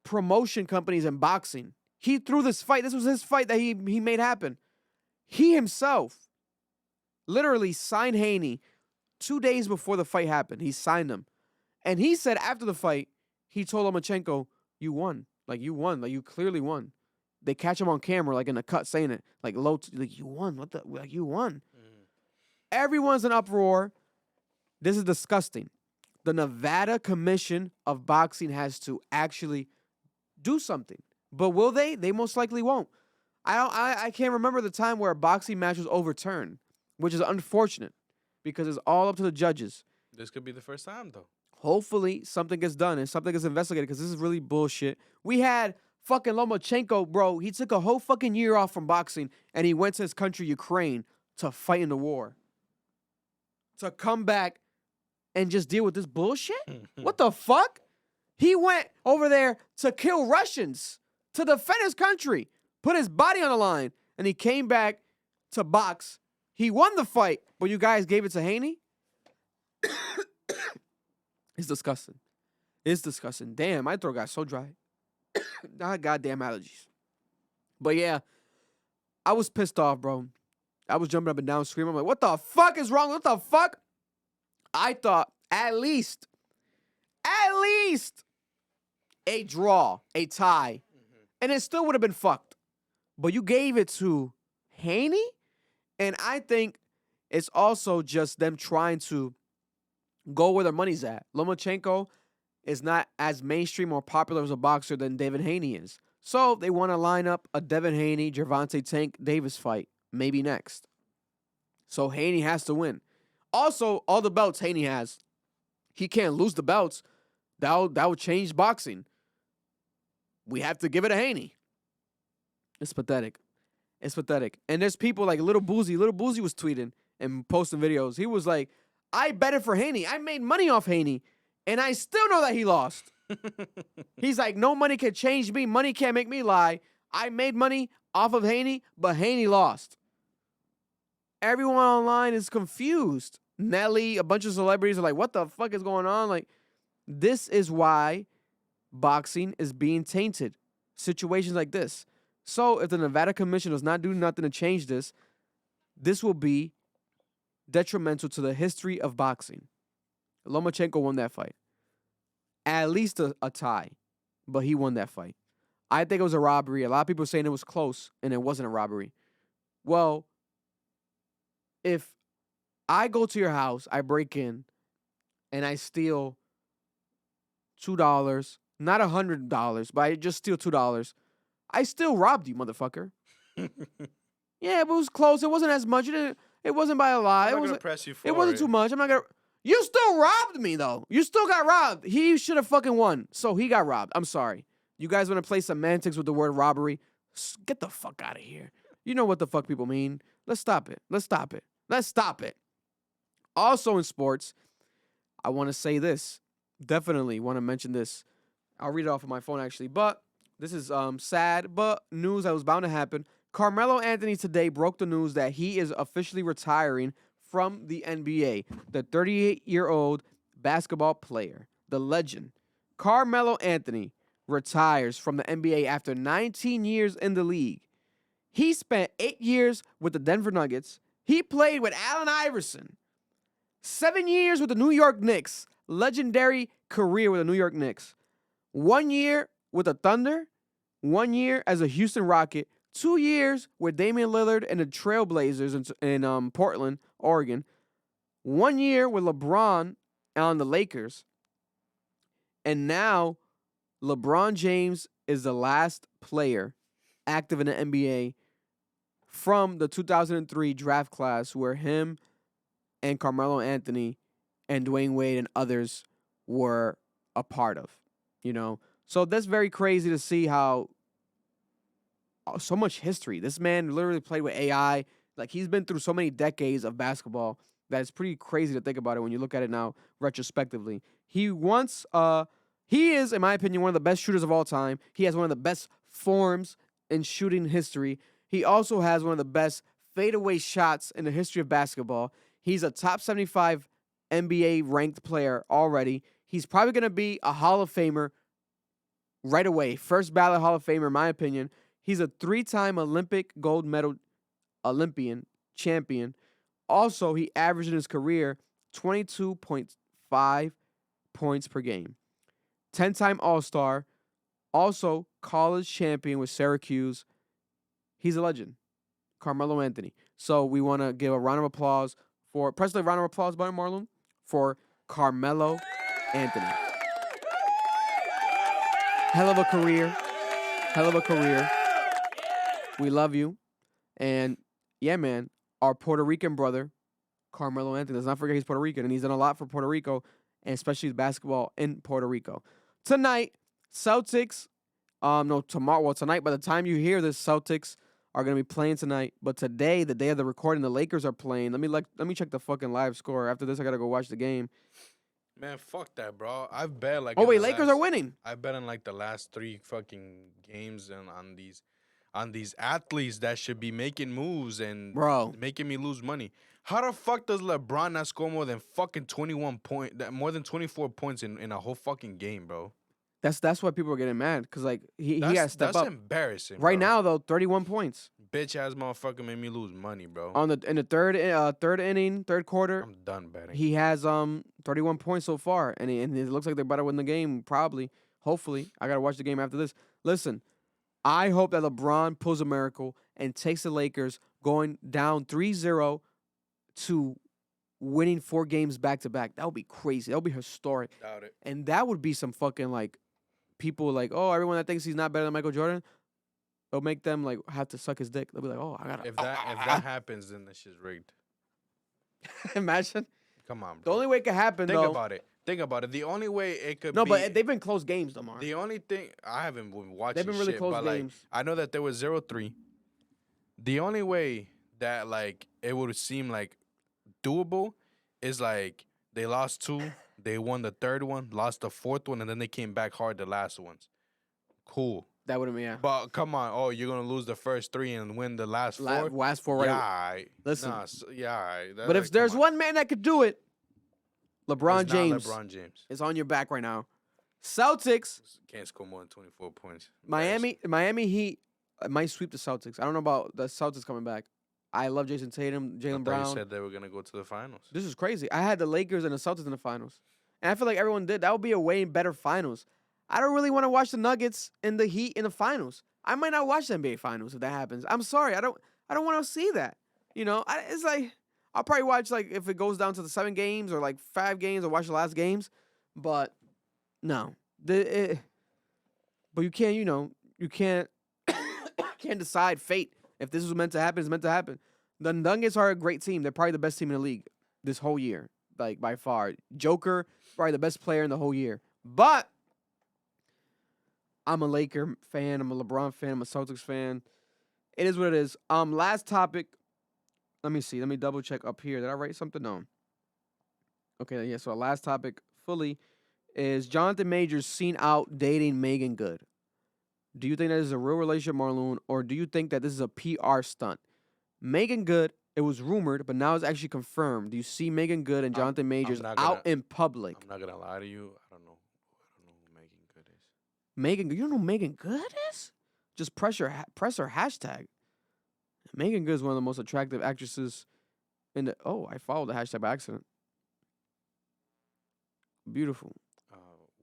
[SPEAKER 2] promotion companies in boxing. He threw this fight. This was his fight that he made happen. He himself literally signed Haney 2 days before the fight happened. He signed him. And he said after the fight, he told Lomachenko, you won. Like, you won. Like, you clearly won. They catch him on camera, like, in the cut saying it. Like, like, you won. What the? Like, you won. Everyone's in uproar. This is disgusting. The Nevada Commission of Boxing has to actually do something. But will they? They most likely won't. I can't remember the time where a boxing match was overturned, which is unfortunate because it's all up to the judges.
[SPEAKER 5] This could be the first time, though.
[SPEAKER 2] Hopefully something gets done and something gets investigated because this is really bullshit. We had fucking Lomachenko, bro. He took a whole fucking year off from boxing and he went to his country, Ukraine, to fight in the war. To come back and just deal with this bullshit? What the fuck? He went over there to kill Russians, to defend his country, put his body on the line, and he came back to box. He won the fight, but you guys gave it to Haney? It's disgusting. It's disgusting. Damn, my throat got so dry. I goddamn allergies. But yeah, I was pissed off, bro. I was jumping up and down screaming. I'm like, what the fuck is wrong? What the fuck? I thought at least a draw, a tie, and it still would have been fucked. But you gave it to Haney, and I think it's also just them trying to go where their money's at. Lomachenko is not as mainstream or popular as a boxer than Devin Haney is. So they want to line up a Devin Haney, Gervonta Tank Davis fight, maybe next. So Haney has to win. Also, all the belts Haney has, he can't lose the belts. That would change boxing. We have to give it to Haney. It's pathetic. It's pathetic. And there's people like Little Boozy. Little Boozy was tweeting and posting videos. He was like, I betted for Haney. I made money off Haney, and I still know that he lost. He's like, no money can change me. Money can't make me lie. I made money off of Haney, but Haney lost. Everyone online is confused. Nelly, a bunch of celebrities are like, what the fuck is going on? Like, this is why boxing is being tainted. Situations like this. So if the Nevada Commission does not do nothing to change this, this will be detrimental to the history of boxing. Lomachenko won that fight. At least a tie, but he won that fight. I think it was a robbery. A lot of people are saying it was close, and it wasn't a robbery. Well, if I go to your house, I break in, and I steal $2, not $100, but I just steal $2, I still robbed you, motherfucker. Yeah, but it was close. It wasn't as much. It wasn't by a lot.
[SPEAKER 5] I'm not gonna press you for
[SPEAKER 2] it wasn't too much. I'm not gonna. You still robbed me though. You still got robbed. He should have fucking won. So he got robbed. I'm sorry. You guys want to play semantics with the word robbery? Get the fuck out of here. You know what the fuck people mean. Let's stop it. Let's stop it. Let's stop it. Also in sports, I want to say this. Definitely want to mention this. I'll read it off of my phone actually, but this is sad, but news that was bound to happen. Carmelo Anthony today broke the news that he is officially retiring from the NBA. The 38-year-old basketball player, the legend, Carmelo Anthony, retires from the NBA after 19 years in the league. He spent 8 years with the Denver Nuggets. He played with Allen Iverson. 7 years with the New York Knicks. Legendary career with the New York Knicks. 1 year with the Thunder. 1 year as a Houston Rocket. 2 years with Damian Lillard and the Trailblazers in Portland, Oregon. 1 year with LeBron on the Lakers. And now LeBron James is the last player active in the NBA from the 2003 draft class where him and Carmelo Anthony and Dwayne Wade and others were a part of, you know. So that's very crazy to see how so much history. This man literally played with AI. Like, he's been through so many decades of basketball that it's pretty crazy to think about it when you look at it now retrospectively. He is, in my opinion, one of the best shooters of all time. He has one of the best forms in shooting history. He also has one of the best fadeaway shots in the history of basketball. He's a top 75 NBA ranked player already. He's probably going to be a Hall of Famer right away. First ballot Hall of Famer, in my opinion. He's a 3-time Olympic gold medal Olympian champion. Also, he averaged in his career 22.5 points per game. 10-time All-Star. Also, college champion with Syracuse. He's a legend. Carmelo Anthony. So we want to give a round of applause for, press the round of applause button, Marlon, for Carmelo Anthony. Hell of a career. Hell of a career. We love you. And yeah, man, our Puerto Rican brother, Carmelo Anthony, let's not forget he's Puerto Rican, and he's done a lot for Puerto Rico, and especially basketball in Puerto Rico. Tonight, Celtics, tomorrow, well, tonight, by the time you hear this, Celtics are going to be playing tonight. But today, the day of the recording, the Lakers are playing. Let me check the fucking live score. After this, I got to go watch the game.
[SPEAKER 5] Man, fuck that, bro. I've bet like.
[SPEAKER 2] Oh, wait, Lakers are winning.
[SPEAKER 5] I bet in like the last 3 fucking games and on these. on these athletes that should be making moves and
[SPEAKER 2] Bro.
[SPEAKER 5] making me lose money. How the fuck does LeBron not score more than fucking 24 points in a whole fucking game, bro?
[SPEAKER 2] That's why people are getting mad because like he has to step
[SPEAKER 5] that's
[SPEAKER 2] up.
[SPEAKER 5] embarrassing.
[SPEAKER 2] Right
[SPEAKER 5] bro.
[SPEAKER 2] now though, 31 points
[SPEAKER 5] Bitch ass motherfucker made me lose money, bro.
[SPEAKER 2] in the third inning, third quarter.
[SPEAKER 5] I'm done betting.
[SPEAKER 2] He has 31 points so far, and it looks like they're about to win the game. Probably, hopefully, I gotta watch the game after this. Listen, I hope that LeBron pulls a miracle and takes the Lakers going down 3-0 to winning 4 games back to back. That would be crazy. That would be historic.
[SPEAKER 5] Doubt it.
[SPEAKER 2] And that would be some fucking like people like, oh, everyone that thinks he's not better than Michael Jordan, it'll make them like have to suck his dick. They'll be like, oh, I gotta.
[SPEAKER 5] If that happens, then this shit's rigged.
[SPEAKER 2] Imagine.
[SPEAKER 5] Come on, bro.
[SPEAKER 2] The only way it could happen
[SPEAKER 5] Think
[SPEAKER 2] though.
[SPEAKER 5] about it. Think about it. The only way it could
[SPEAKER 2] No,
[SPEAKER 5] be.
[SPEAKER 2] but they've been close games, Lamar.
[SPEAKER 5] The only thing I haven't been watching.
[SPEAKER 2] They've been really
[SPEAKER 5] shit,
[SPEAKER 2] close
[SPEAKER 5] but,
[SPEAKER 2] games.
[SPEAKER 5] Like, I know that there was 0-3. The only way that like it would seem like doable is like they lost 2, they won the third one, lost the fourth one, and then they came back hard the last ones. Cool.
[SPEAKER 2] That would have been, yeah.
[SPEAKER 5] But come on, oh, you're gonna lose the first 3 and win the last 4.
[SPEAKER 2] Last 4, right?
[SPEAKER 5] Yeah, aight.
[SPEAKER 2] Listen.
[SPEAKER 5] Nah, yeah, aight.
[SPEAKER 2] But if there's one man that could do it, LeBron
[SPEAKER 5] It's not
[SPEAKER 2] James.
[SPEAKER 5] LeBron James
[SPEAKER 2] is on your back right now. Celtics.
[SPEAKER 5] Can't score more than 24 points.
[SPEAKER 2] Miami Heat might sweep the Celtics. I don't know about the Celtics coming back. I love Jason Tatum,
[SPEAKER 5] I
[SPEAKER 2] Jalen
[SPEAKER 5] thought
[SPEAKER 2] Brown.
[SPEAKER 5] you said they were gonna go to the finals.
[SPEAKER 2] This is crazy. I had the Lakers and the Celtics in the finals. And I feel like everyone did. That would be a way better finals. I don't really want to watch the Nuggets and the Heat in the finals. I might not watch the NBA finals if that happens. I'm sorry. I don't want to see that. You know, it's like I'll probably watch like if it goes down to the 7 games or like 5 games, I'll watch the last games. But no. But you can't, you can't can't decide fate. If this was meant to happen, it's meant to happen. The Nuggets are a great team. They're probably the best team in the league this whole year, like by far. Joker, probably the best player in the whole year. But I'm a Laker fan. I'm a LeBron fan. I'm a Celtics fan. It is what it is. Last topic. Let me see. Let me double check up here. Did I write something? No. Okay, yeah. So our last topic fully is Jonathan Majors seen out dating Meagan Good. Do you think that is a real relationship, Marloon, or do you think that this is a PR stunt? Meagan Good, it was rumored, but now it's actually confirmed. Do you see Meagan Good and Jonathan Majors out in public?
[SPEAKER 5] I'm not gonna lie to you. I don't know who Meagan Good is.
[SPEAKER 2] Meagan Good? You don't know who Meagan Good is? Just press her hashtag. Meagan Good is one of the most attractive actresses in the. Oh, I followed the hashtag by accident. Beautiful,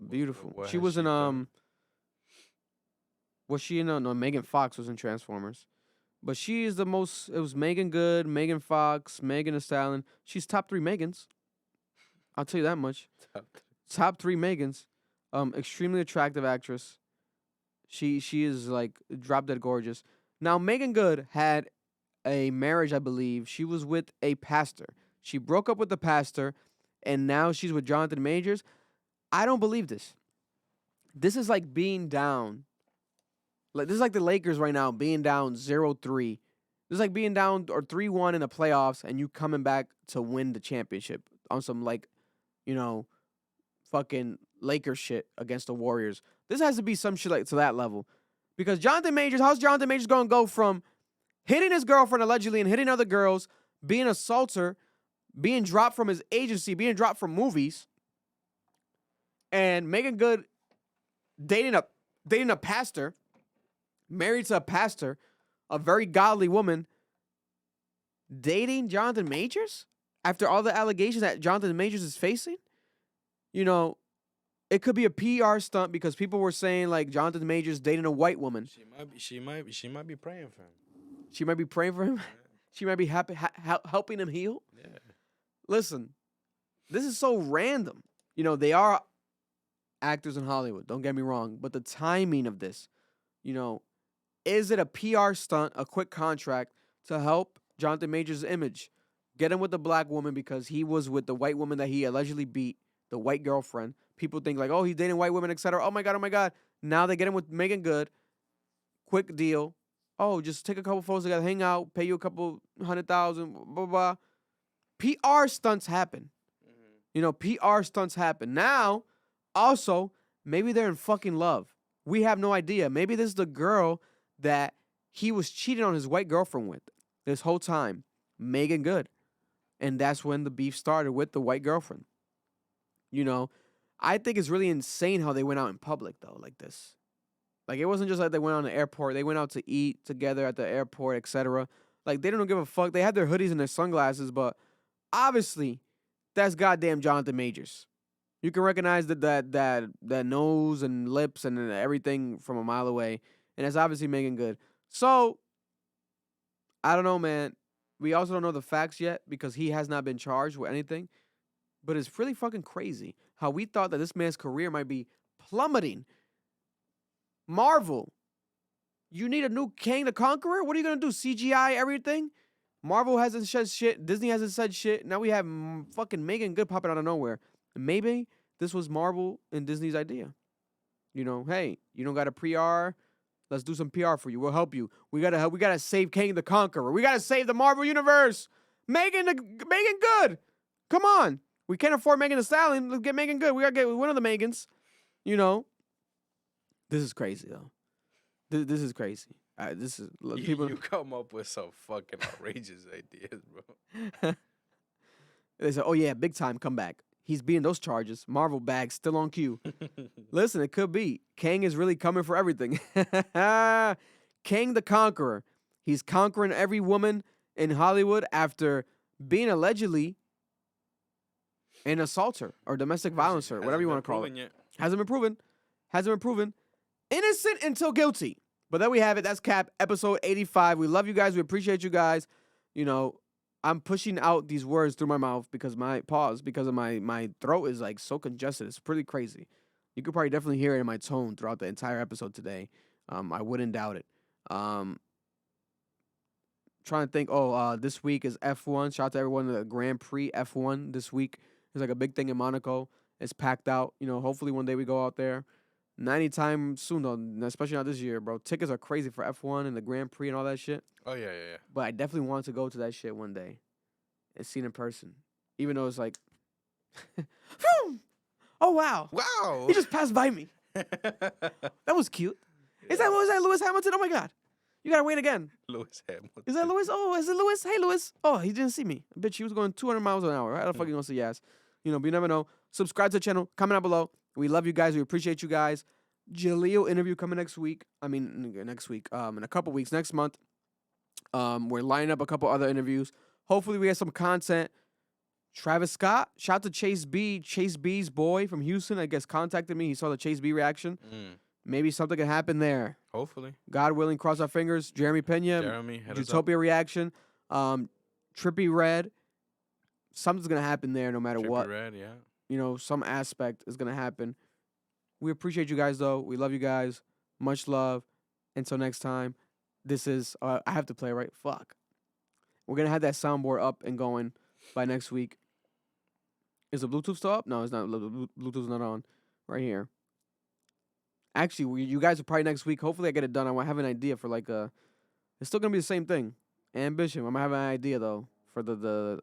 [SPEAKER 2] beautiful.
[SPEAKER 5] what
[SPEAKER 2] She
[SPEAKER 5] has
[SPEAKER 2] was
[SPEAKER 5] she
[SPEAKER 2] in
[SPEAKER 5] done?
[SPEAKER 2] Was she in no? Megan Fox was in Transformers, but she is the most. It was Meagan Good, Megan Fox, Megan Thee Stallion. She's top 3 Megans. I'll tell you that much. Top 3 Megans. Extremely attractive actress. She is like drop dead gorgeous. Now Meagan Good had a marriage, I believe. She was with a pastor. She broke up with the pastor, and now she's with Jonathan Majors. I don't believe this. This is like being down. Like this is like the Lakers right now being down 0-3. This is like being down or 3-1 in the playoffs and you coming back to win the championship on some like, fucking Lakers shit against the Warriors. This has to be some shit like to that level. Because Jonathan Majors, how's Jonathan Majors going to go from hitting his girlfriend allegedly and hitting other girls, being an assaulter, being dropped from his agency, being dropped from movies, and Meagan Good dating a pastor, married to a pastor, a very godly woman, dating Jonathan Majors after all the allegations that Jonathan Majors is facing? It could be a PR stunt because people were saying like Jonathan Majors dating a white woman.
[SPEAKER 5] She might be praying for him.
[SPEAKER 2] She might be praying for him. She might be helping him heal.
[SPEAKER 5] Yeah.
[SPEAKER 2] Listen, this is so random. They are actors in Hollywood. Don't get me wrong, but the timing of this, is it a PR stunt, a quick contract to help Jonathan Majors' image? Get him with the black woman because he was with the white woman that he allegedly beat, the white girlfriend. People think like, oh, he's dating white women, etc. Oh my God. Now they get him with Meagan Good. Quick deal. Oh, just take a couple photos together, hang out, pay you a couple $100,000, blah, blah. PR stunts happen. PR stunts happen. Now, also, maybe they're in fucking love. We have no idea. Maybe this is the girl that he was cheating on his white girlfriend with this whole time, Meagan Good. And that's when the beef started with the white girlfriend. You know, I think it's really insane how they went out in public, though, like this. Like, it wasn't just like they went out in the airport. They went out to eat together at the airport, etc. Like, they don't give a fuck. They had their hoodies and their sunglasses, but obviously, that's goddamn Jonathan Majors. You can recognize that nose and lips and everything from a mile away. And that's obviously Meagan Good. So, I don't know, man. We also don't know the facts yet because he has not been charged with anything. But it's really fucking crazy how we thought that this man's career might be plummeting. Marvel, you need a new King the Conqueror? What are you going to do, CGI everything? Marvel hasn't said shit. Disney hasn't said shit. Now we have fucking Meagan Good popping out of nowhere. And maybe this was Marvel and Disney's idea. You know, hey, you don't got a PR? Let's do some PR for you. We'll help you. We gotta save King the Conqueror. We gotta save the Marvel Universe. Meagan Good. Come on. We can't afford Megan Thee Stallion. Let's get Meagan Good. We gotta get one of the Megans. You know. This is crazy though. This is crazy. This is people.
[SPEAKER 5] You come up with some fucking outrageous ideas, bro.
[SPEAKER 2] They said, "Oh yeah, big time comeback. He's beating those charges. Marvel bag still on queue." Listen, it could be. Kang is really coming for everything. King the Conqueror. He's conquering every woman in Hollywood after being allegedly an assaulter or domestic violencer, whatever you want to call it.
[SPEAKER 5] Yet.
[SPEAKER 2] Hasn't been proven. Hasn't been proven. Innocent until guilty. But there we have it. That's Cap, episode 85. We love you guys. We appreciate you guys. You know, I'm pushing out these words through my mouth because because of my throat is like so congested. It's pretty crazy. You could probably definitely hear it in my tone throughout the entire episode today. I wouldn't doubt it. Trying to think. This week is F1. Shout out to everyone in the Grand Prix F1 this week. It's like a big thing in Monaco. It's packed out. You know, hopefully one day we go out there. Not anytime soon though, especially not this year, bro. Tickets are crazy for F1 and the Grand Prix and all that shit.
[SPEAKER 5] Oh yeah.
[SPEAKER 2] But I definitely want to go to that shit one day and see it in person. Even though it's like, oh wow, he just passed by me. That was cute. Was that Lewis Hamilton? Oh my god, you gotta wait again.
[SPEAKER 5] Lewis Hamilton.
[SPEAKER 2] Is that Lewis? Oh, is it Lewis? Hey Lewis. Oh, he didn't see me. Bitch, he was going 200 miles an hour. How the fuck you gonna say yes? You know, but you never know. Subscribe to the channel. Comment down below. We love you guys. We appreciate you guys. Jaleel interview coming next week. In a couple weeks, next month. We're lining up a couple other interviews. Hopefully we get some content. Travis Scott, shout out to Chase B. Chase B's boy from Houston, I guess, contacted me. He saw the Chase B reaction. Maybe something can happen there.
[SPEAKER 5] Hopefully.
[SPEAKER 2] God willing, cross our fingers. Jeremy Pena, Utopia reaction. Trippie Red. Something's going to happen there no matter what.
[SPEAKER 5] Red, yeah.
[SPEAKER 2] You know, some aspect is going to happen. We appreciate you guys, though. We love you guys. Much love. Until next time, this is... I have to play, right? Fuck. We're going to have that soundboard up and going by next week. Is the Bluetooth still up? No, it's not. Bluetooth's not on. Right here. Actually, you guys are probably next week. Hopefully I get it done. I have an idea for like a... It's still going to be the same thing. Ambition. I'm going to have an idea, though, for the...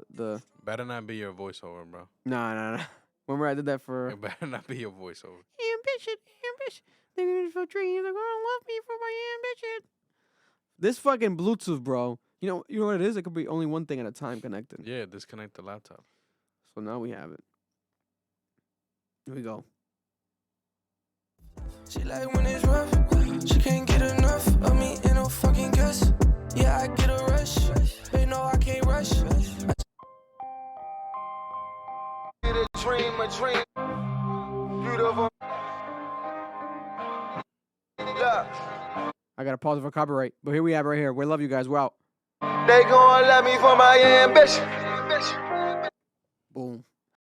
[SPEAKER 5] Better not be your voiceover, bro.
[SPEAKER 2] Nah. Remember I did that for...
[SPEAKER 5] It better not be your voiceover.
[SPEAKER 2] Ambition. They're going to dreams. They're going to love me for my ambition. This fucking Bluetooth, bro. You know what it is? It could be only one thing at a time connected.
[SPEAKER 5] Yeah, disconnect the laptop.
[SPEAKER 2] So now we have it. Here we go.
[SPEAKER 4] She like when it's rough. She can't get enough of me in no fucking guess. Yeah, I get a rush. They know I can't rush.
[SPEAKER 1] A dream. Beautiful. Look.
[SPEAKER 2] I got to pause it for copyright. But here we have it right here. We love you guys. We're out.
[SPEAKER 1] They gon' love me for my ambition.